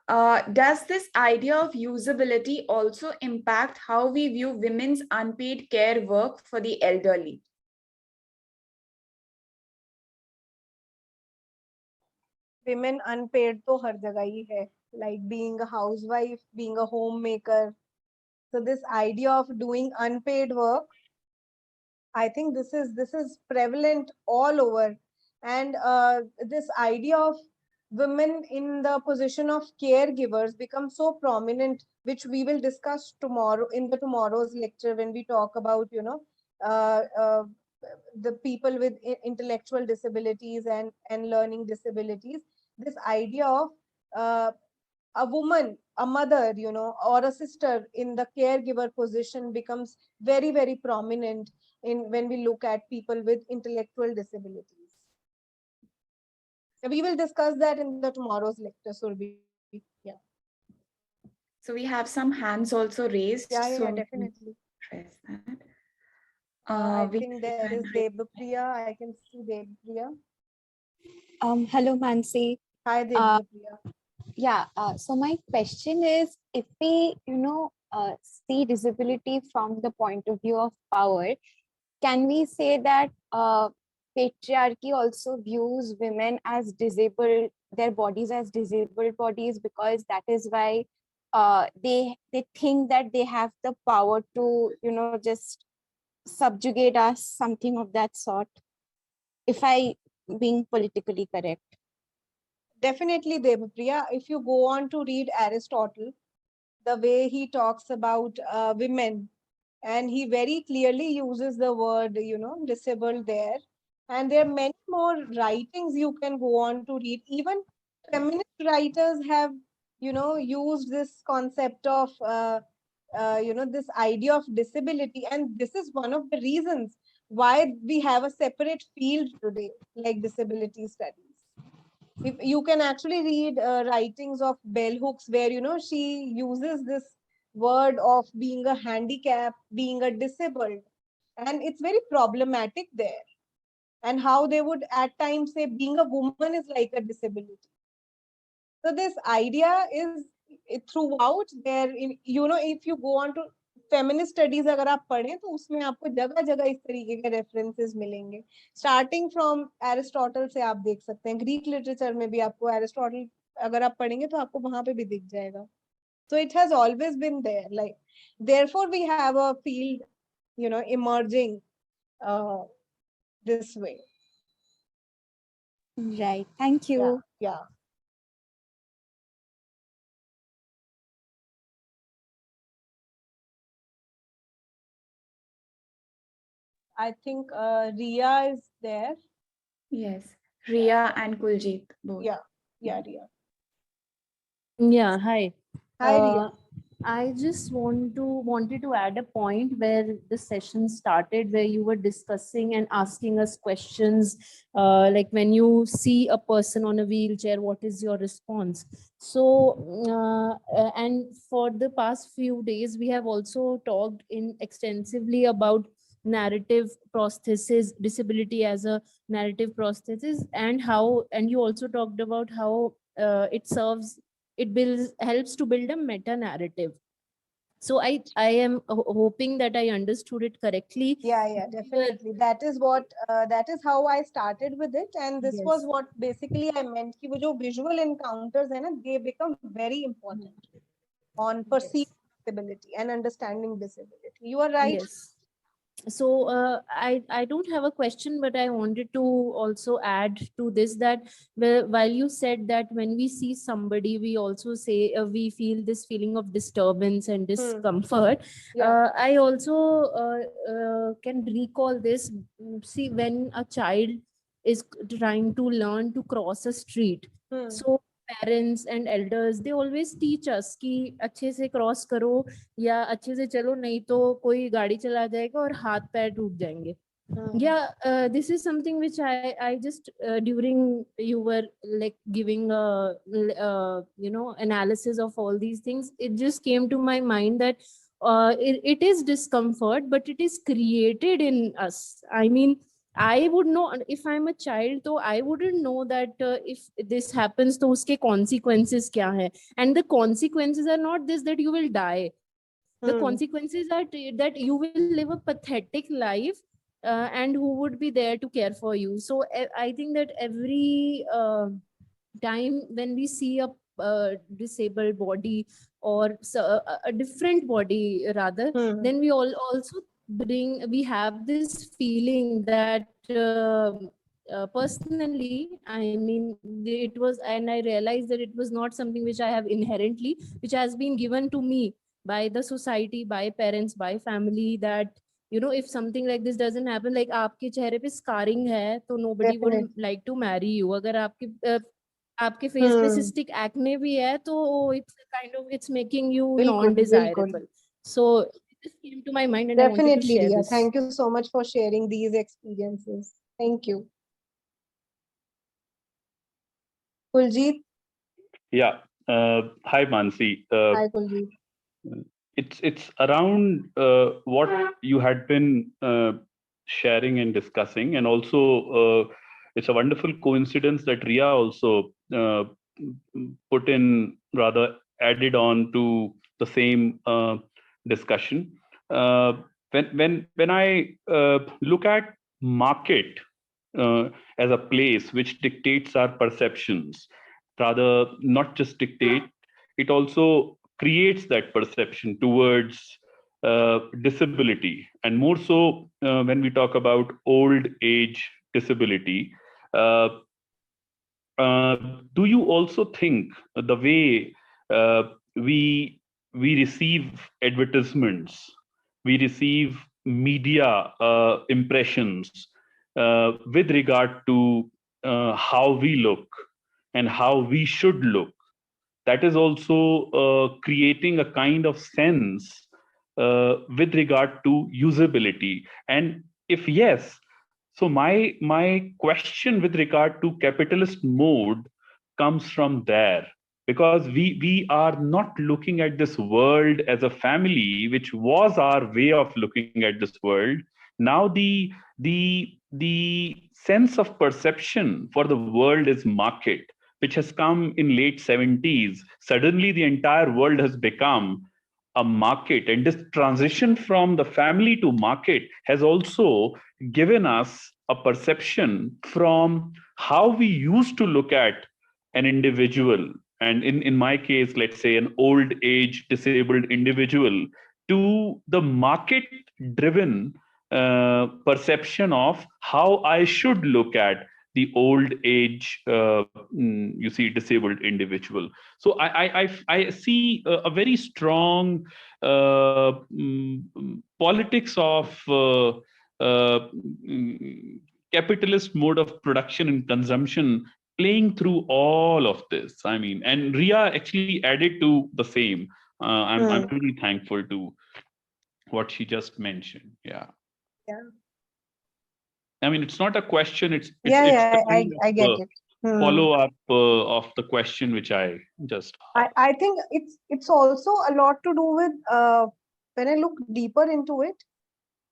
Does this idea of usability also impact how we view women's unpaid care work for the elderly? Women unpaid तो हर जगह ही है, like being a housewife, being a homemaker. So this idea of doing unpaid work, I think this is prevalent all over. And this idea of women in the position of caregivers becomes so prominent, which we will discuss tomorrow in the tomorrow's lecture when we talk about the people with intellectual disabilities and learning disabilities. This idea of a woman, a mother, or a sister in the caregiver position becomes very, very prominent in when we look at people with intellectual disabilities. We will discuss that in the tomorrow's lecture, Surbi. Yeah. So we have some hands also raised. Yeah, So definitely. press that. I We think there is Debapriya. I can see Debapriya. Hello, Mansi. Hi, Debapriya. Yeah, so my question is, if we, see disability from the point of view of power, can we say that patriarchy also views women as disabled, their bodies as disabled bodies, because that is why they think that they have the power to, just subjugate us, something of that sort, if I being politically correct? Definitely, Debapriya. If you go on to read Aristotle, the way he talks about women, and he very clearly uses the word, disabled there. And there are many more writings you can go on to read. Even feminist writers have, used this concept of, this idea of disability. And this is one of the reasons why we have a separate field today, like disability studies. If you can actually read writings of bell hooks where she uses this word of being a handicap, being a disabled, and it's very problematic there, and how they would at times say being a woman is like a disability. So this idea is throughout there. If you go on to feminist studies, अगर आप पढ़ें तो उसमें आपको जगह जगह इस तरीके के references मिलेंगे. Starting from Aristotle से आप देख सकते हैं. Greek literature में भी आपको Aristotle अगर आप पढ़ेंगे तो आपको वहाँ पे भी दिख जाएगा. So it has always been there. Like, therefore we have a field, emerging this way. Right. Thank you. Yeah. I think Ria is there. Yes, Ria and Kuljit both. Yeah, Ria. Yeah, hi. Hi, Ria. I just wanted to add a point where the session started, where you were discussing and asking us questions, like when you see a person on a wheelchair, what is your response? So, and for the past few days, we have also talked in extensively about narrative prosthesis, disability as a narrative prosthesis, and you also talked about how it helps to build a meta narrative. So I am hoping that I understood it correctly. Yeah, definitely. That is how I started with it, and this was what basically I meant. कि वो जो visual encounters है ना, they become very important on perceiving disability and understanding disability. You are right. Yes. So I don't have a question, but I wanted to also add to this that while you said that when we see somebody, we also say we feel this feeling of disturbance and discomfort. I also can recall this. See, when a child is trying to learn to cross a street, so parents and elders, they always teach us कि अच्छे से cross करो या अच्छे से चलो, नहीं तो कोई गाड़ी चला जाएगा और हाथ पैर टूट जाएंगे. Yeah, this is something which I just during you were like giving analysis of all these things, it just came to my mind that it is discomfort, but it is created in us. I mean, I would know if I'm a child, so I wouldn't know that if this happens, तो उसके consequences क्या है? And the consequences are not this that you will die. The consequences are that you will live a pathetic life, and who would be there to care for you? So I think that every time when we see a disabled body or a different body rather, then we also have this feeling that personally, I mean, it was, and I realized that it was not something which I have inherently, which has been given to me by the society, by parents, by family, that if something like this doesn't happen, like आपके चेहरे पे scarring है, तो nobody would like to marry you. अगर आपके आपके face पे cystic acne भी है तो it's making you बिल्कुल non-desirable. So this came to my mind and I wanted to definitely, share Riya. this. Thank you so much for sharing these experiences. Thank you. Kuljit. Yeah. Hi, Mansi. Hi, Kuljit. It's around what you had been sharing and discussing, and also it's a wonderful coincidence that Ria also put in, rather added on to the same discussion. When I look at market as a place which dictates our perceptions, rather not just dictate, it also creates that perception towards disability, and more so when we talk about old age disability. uh, do you also think the way we receive advertisements, we receive media impressions with regard to how we look and how we should look, that is also creating a kind of sense with regard to usability? And if yes, so my question with regard to capitalist mode comes from there, because we are not looking at this world as a family, which was our way of looking at this world. Now the sense of perception for the world is market, which has come in late 70s. Suddenly the entire world has become a market, and this transition from the family to market has also given us a perception from how we used to look at an individual, and in my case, let's say an old age disabled individual, to the market driven perception of how I should look at the old age you see disabled individual. So I see a very strong politics of capitalist mode of production and consumption playing through all of this. I mean, and Ria actually added to the same. I'm really thankful to what she just mentioned. Yeah. Yeah. I mean, it's not a question. It's Yeah, the kind I get of it. follow up of the question which I just asked. I think it's also a lot to do with when I look deeper into it,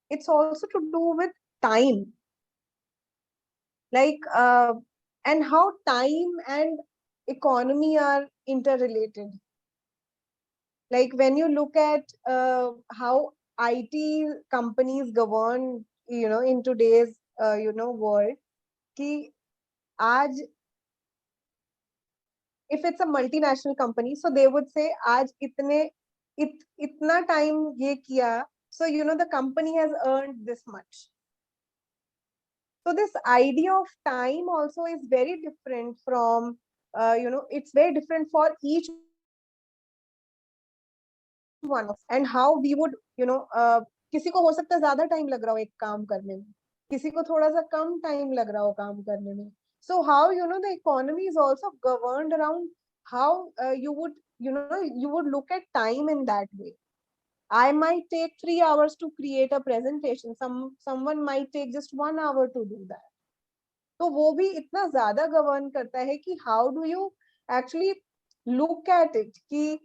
it's also to do with time, like and how time and economy are interrelated. Like when you look at how IT companies govern, in today's world, ki aaj, if it's a multinational company, so they would say aaj itna time ye kiya, so the company has earned this much. So this idea of time also is very different from it's very different for each one of, and how we would किसी को हो सकता है ज्यादा time लग रहा हो एक काम करने में, किसी को थोड़ा सा कम टाइम लग रहा हो काम करने में. So how the economy is also governed around how you would look at time in that way. I might take 3 hours to create a presentation. Someone might take just 1 hour to do that. तो वो भी इतना ज्यादा govern करता है कि how do you actually look at it, कि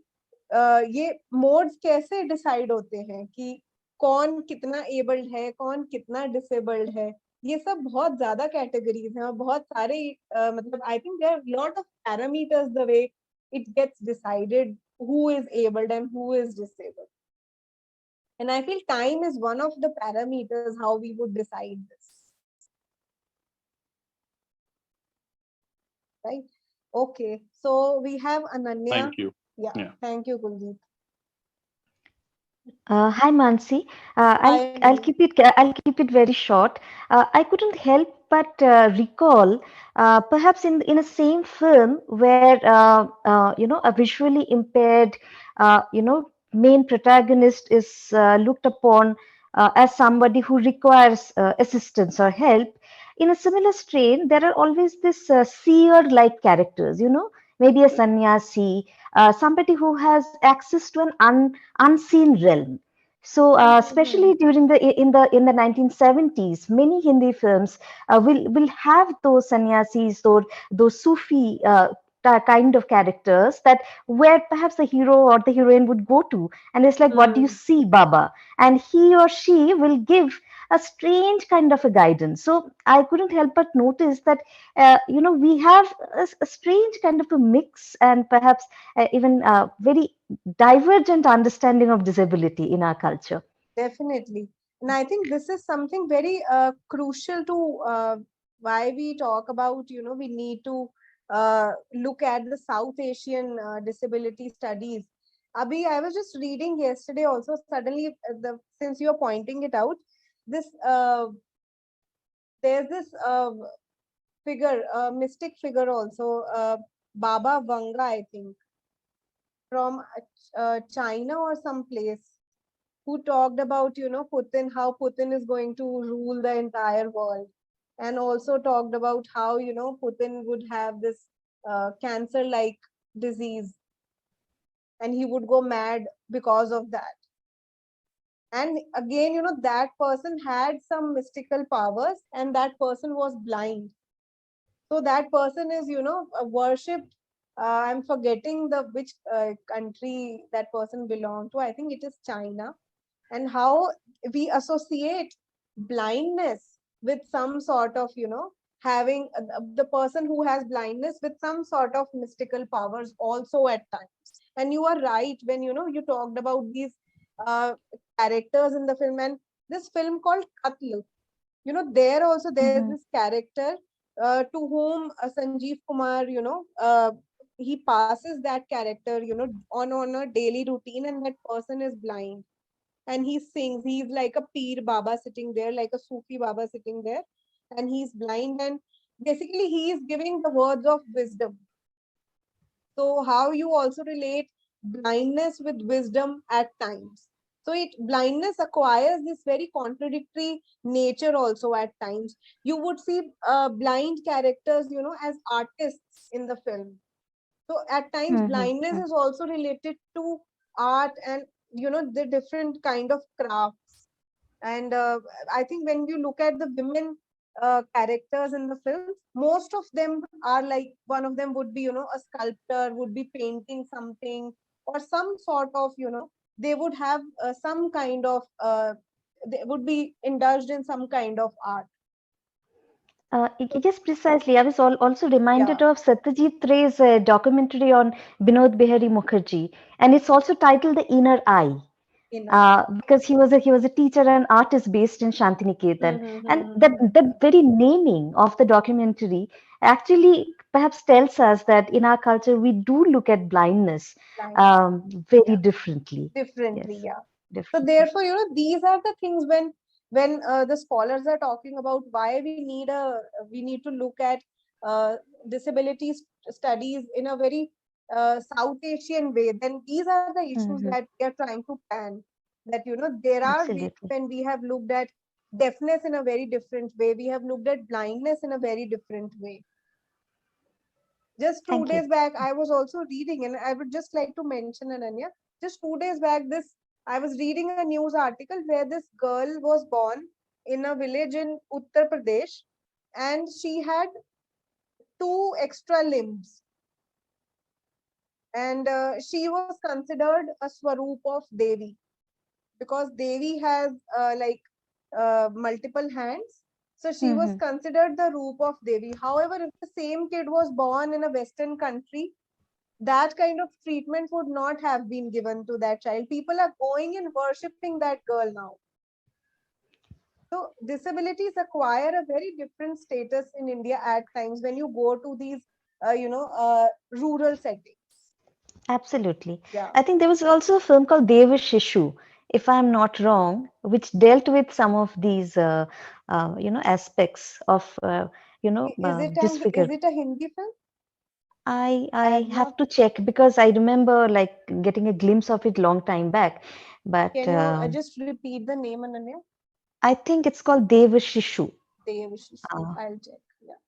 ये मोड्स कैसे डिसाइड होते हैं कि कौन कितना एबल्ड है, कौन कितना डिसेबल्ड है. ये सब बहुत ज्यादा कैटेगरीज हैं और बहुत सारे मतलब I think there are lot of parameters the way it gets decided who is abled and who is disabled. And I feel time is one of the parameters how we would decide this. Right? Okay. So we have Ananya. Thank you. Yeah. Thank you, Kuldeep. Hi Mansi, I'll keep it very short. I couldn't help but recall perhaps in a same film where a visually impaired main protagonist is looked upon as somebody who requires assistance or help, in a similar strain, there are always this seer-like characters, maybe a sannyasi, somebody who has access to an unseen realm. So, especially during the 1970s, many Hindi films will have those sannyasis or those Sufi kind of characters that where perhaps the hero or the heroine would go to, and it's like, what do you see, Baba? And he or she will give a strange kind of a guidance. So I couldn't help but notice that we have a strange kind of a mix and perhaps even very divergent understanding of disability in our culture. Definitely. And I think this is something very crucial to why we talk about, we need to look at the South Asian disability studies. Abhi, I was just reading yesterday also, suddenly, since you're pointing it out, this there's this figure, mystic figure also, Baba Vanga, I think, from China or some place, who talked about, Putin, how Putin is going to rule the entire world. And also talked about how, Putin would have this cancer-like disease and he would go mad because of that. And again, that person had some mystical powers and that person was blind. So that person is, worshipped. I'm forgetting which country that person belonged to. I think it is China. And how we associate blindness with some sort of, having the person who has blindness with some sort of mystical powers also at times. And you are right when, you talked about these uh, characters in the film, and this film called Cutling. There also there's this character to whom Sanjeev Kumar, he passes that character, on a daily routine, and that person is blind. And he sings, he's like a Peer Baba sitting there, like a Sufi Baba sitting there, and he's blind, and basically he is giving the words of wisdom. So how you also relate blindness with wisdom at times. So blindness acquires this very contradictory nature also at times. You would see blind characters, as artists in the film. So at times blindness is also related to art and, the different kind of crafts. And I think when you look at the women characters in the films, most of them are like, one of them would be, a sculptor, would be painting something, or some sort of, they would have some kind of, they would be indulged in some kind of art. Yes, precisely. I was also reminded of Satyajit Ray's documentary on Binod Behari Mukherjee, and it's also titled "The Inner Eye." Because he was a teacher and artist based in Shantiniketan, and that very naming of the documentary actually perhaps tells us that in our culture we do look at blindness very differently. Differently, Yes, So therefore, these are the things when the scholars are talking about why we need to look at disability studies in a very South Asian way. Then these are the issues that we are trying to plan. That there are ways when we have looked at deafness in a very different way. We have looked at blindness in a very different way. Just 2 days back, I was also reading, and I would just like to mention, Ananya, just 2 days back, I was reading a news article where this girl was born in a village in Uttar Pradesh, and she had 2 extra limbs, and she was considered a Swaroop of Devi, because Devi has multiple hands. So she was considered the Roop of Devi. However, if the same kid was born in a Western country, that kind of treatment would not have been given to that child. People are going and worshipping that girl now. So disabilities acquire a very different status in India at times when you go to these, rural settings. absolutely. Yeah. I think there was also a film called Deva Shishu, if I'm not wrong, which dealt with some of these, aspects of, Is disfigure. it a Hindi film? I have to check because I remember like getting a glimpse of it long time back, but Can you just repeat the name, Ananya? I think it's called Deva Shishu. ये विशेष. I'll check. Yeah.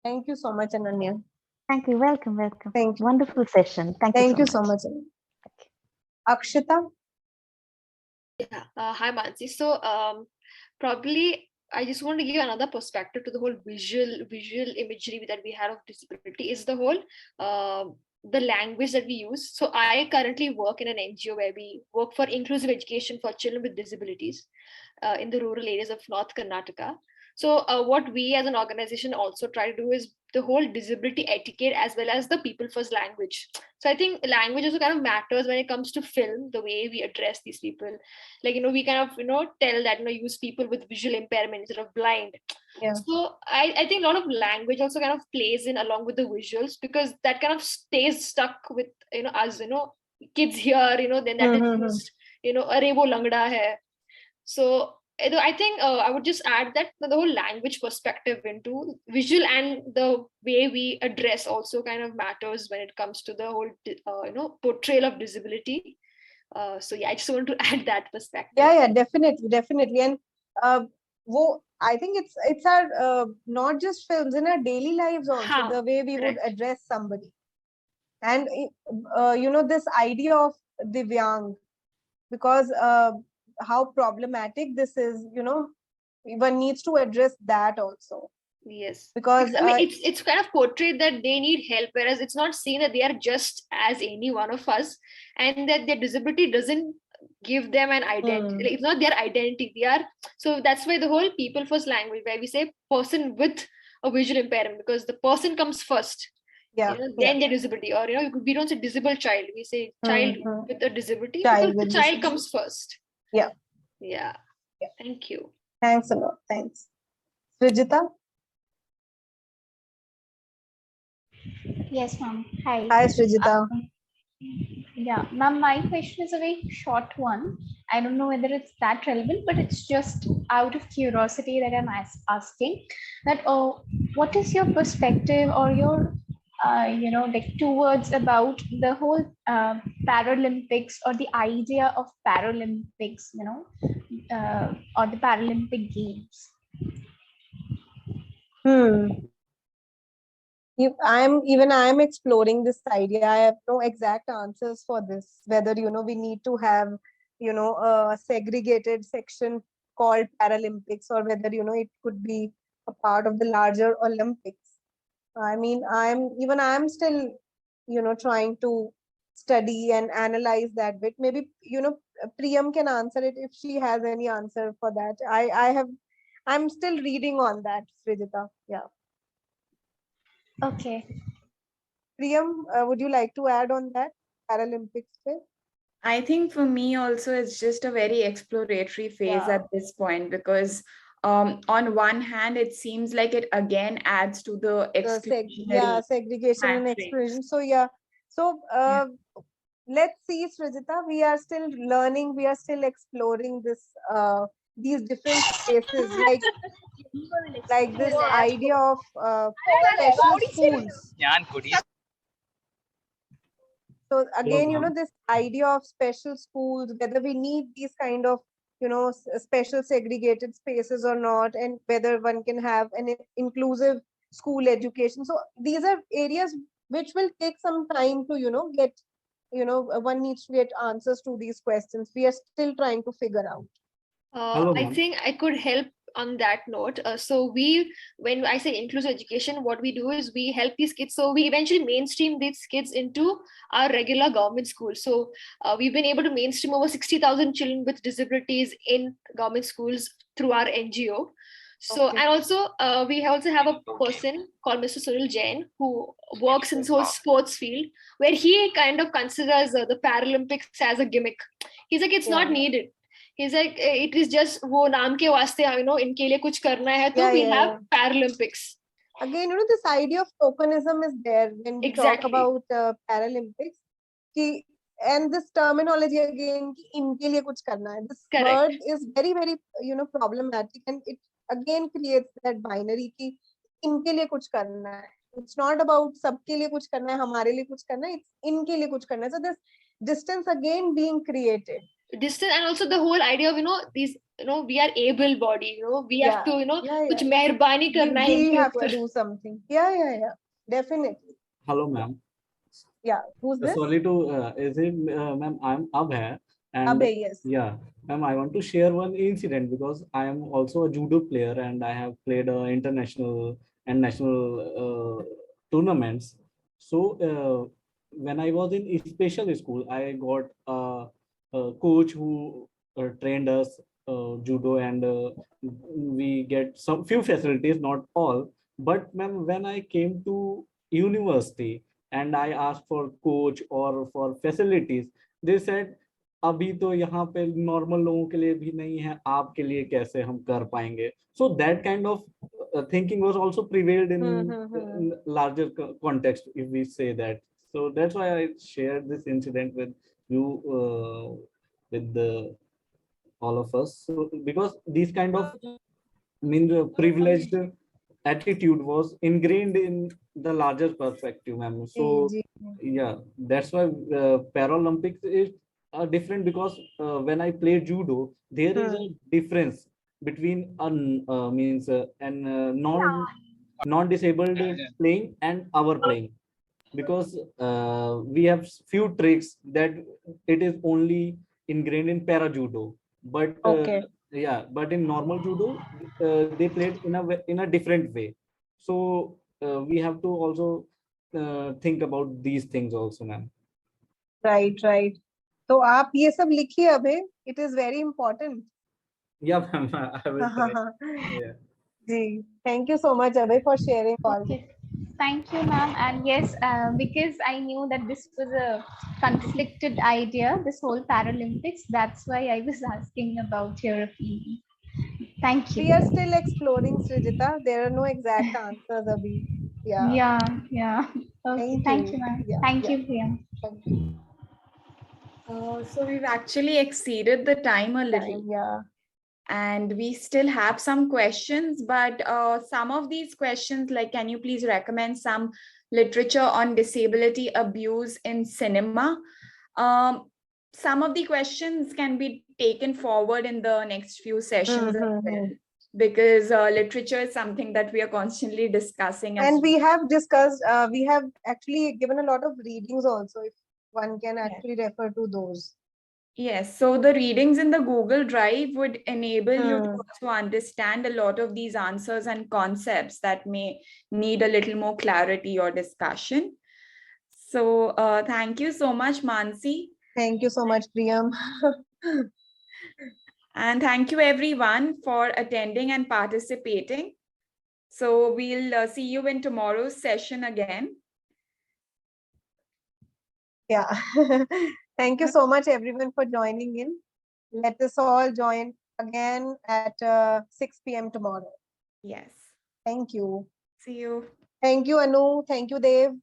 Thank you so much, Ananya. Thank you. Welcome. Thank you. Wonderful session. Thank you so much. Akshita. Yeah. Hi, Mansi. So probably I just want to give another perspective to the whole visual imagery that we have of disability is the whole the language that we use. So I currently work in an NGO where we work for inclusive education for children with disabilities in the rural areas of North Karnataka. So what we as an organization also try to do is the whole disability etiquette as well as the people first language. So I think language also kind of matters when it comes to film, the way we address these people. Like, we kind of, tell that, use people with visual impairment instead of blind. Yeah. So I think a lot of language also kind of plays in along with the visuals, because that kind of stays stuck with, us, kids here, then that is used, arey wo langda hai. So I think I would just add that the whole language perspective into visual and the way we address also kind of matters when it comes to the whole, portrayal of disability. So yeah, I just want to add that perspective. Yeah, definitely. And I think it's our not just films, in our daily lives also, the way we would address somebody. And this idea of Divyang, because how problematic this is, one needs to address that also. Yes, because I mean, it's kind of portrayed that they need help, whereas it's not seen that they are just as any one of us, and that their disability doesn't give them an identity. Like, it's not their identity. They are, so that's why the whole people first language, where we say person with a visual impairment, because the person comes first. Yeah. Then their disability, or we don't say disabled child, we say child with a disability, Child because the child comes first. Yeah. Thank you. Thanks a lot. Thanks. Srijita. Yes, ma'am. Hi. Hi, Srijita. Yeah, ma'am, my question is a very short one. I don't know whether it's that relevant, but it's just out of curiosity that I'm asking that, what is your perspective or your, like towards about the whole Paralympics, or the idea of Paralympics, or the Paralympic Games? I'm exploring this idea. I have no exact answers for this, whether we need to have a segregated section called Paralympics, or whether it could be a part of the larger Olympics. I mean, I'm still trying to study and analyze that bit. Maybe Priyam can answer it if she has any answer for that. I'm still reading on that, Srijita. Yeah. Okay. Priyam, would you like to add on that Paralympics bit? I think for me also, it's just a very exploratory phase at this point, because on one hand, it seems like it again adds to the segregation and exclusion. So let's see, Srijita, we are still learning, we are still exploring this these different spaces, like this idea of special schools. So again, this idea of special schools, whether we need these kind of special segregated spaces or not, and whether one can have an inclusive school education. So these are areas which will take some time to get, one needs to get answers to these questions. We are still trying to figure out. I think I could help on that note. So when I say inclusive education, what we do is we help these kids. So we eventually mainstream these kids into our regular government schools. So we've been able to mainstream over 60,000 children with disabilities in government schools through our NGO. So, and also we also have a person called Mr. Sunil Jain, who works in the whole sports field, where he kind of considers the Paralympics as a gimmick. He's like, it's not needed. He's like, it is just wo naam ke vaste, inke liye kuch karna hai, to we have Paralympics. Again, this idea of tokenism is there when we talk about Paralympics. And this terminology again, inke liye kuch karna hai. This word is very, very, problematic, and it again creates that binary ki inke liye kuch karna hai. It's not about sabke liye kuch karna hai, hamare liye kuch karna hai. It's inke liye kuch karna hai. So this distance again being created. Distance, and also the whole idea of these we are able body, we have to, kuch meherbani karna hai We inke have to upar. do something. Yeah. Definitely. Hello, ma'am. Yeah. Who's this? Sorry to, is it, ma'am? I'm Abhay. And Abhay, yes. yeah, ma'am, I want to share one incident because I am also a judo player and I have played international and national tournaments. So when I was in special school, I got a coach who trained us judo, and we get some few facilities, not all. But ma'am, when I came to university and I asked for coach or for facilities, they said अभी तो यहाँ पे normal लोगों के लिए भी नहीं है, आपके लिए कैसे हम कर पाएंगे. So that kind of thinking was also prevailed in larger context, if we say that. So that's why I shared this incident with you, with all of us. So because these kind of privileged attitude was ingrained in the larger perspective, ma'am. So yeah, that's why Paralympics is different, because when I play judo, there is a difference between non-disabled playing and our playing, because we have few tricks that it is only ingrained in para judo, but yeah, but in normal judo they played in a different way. So we have to also think about these things also, ma'am. Right. तो आप ये सब लिखिए अबे. It is very important. Yeah, ma'am. I will try. Yeah. Ji. Thank you so much, Abhay, for sharing all. Okay. Thank you, ma'am. And yes, because I knew that this was a conflicted idea, this whole Paralympics, that's why I was asking about your opinion. Thank you. We are still exploring, Srijita. There are no exact answers, Abhi. Yeah. Okay. Thank you, ma'am. Thank you, Priya. Thank you. So we've actually exceeded the time a little. Yeah. And we still have some questions, but some of these questions, like, can you please recommend some literature on disability abuse in cinema? Some of the questions can be taken forward in the next few sessions as well, because literature is something that we are constantly discussing. And we have discussed, we have actually given a lot of readings also, if one can actually refer to those. Yes, so the readings in the Google Drive would enable you to also understand a lot of these answers and concepts that may need a little more clarity or discussion. So thank you so much, Mansi. Thank you so much, Priyam. And thank you everyone for attending and participating. So we'll see you in tomorrow's session again. Yeah. Thank you so much, everyone, for joining in. Let us all join again at 6 p.m. tomorrow. Yes. Thank you. See you. Thank you, Anu. Thank you, Dev.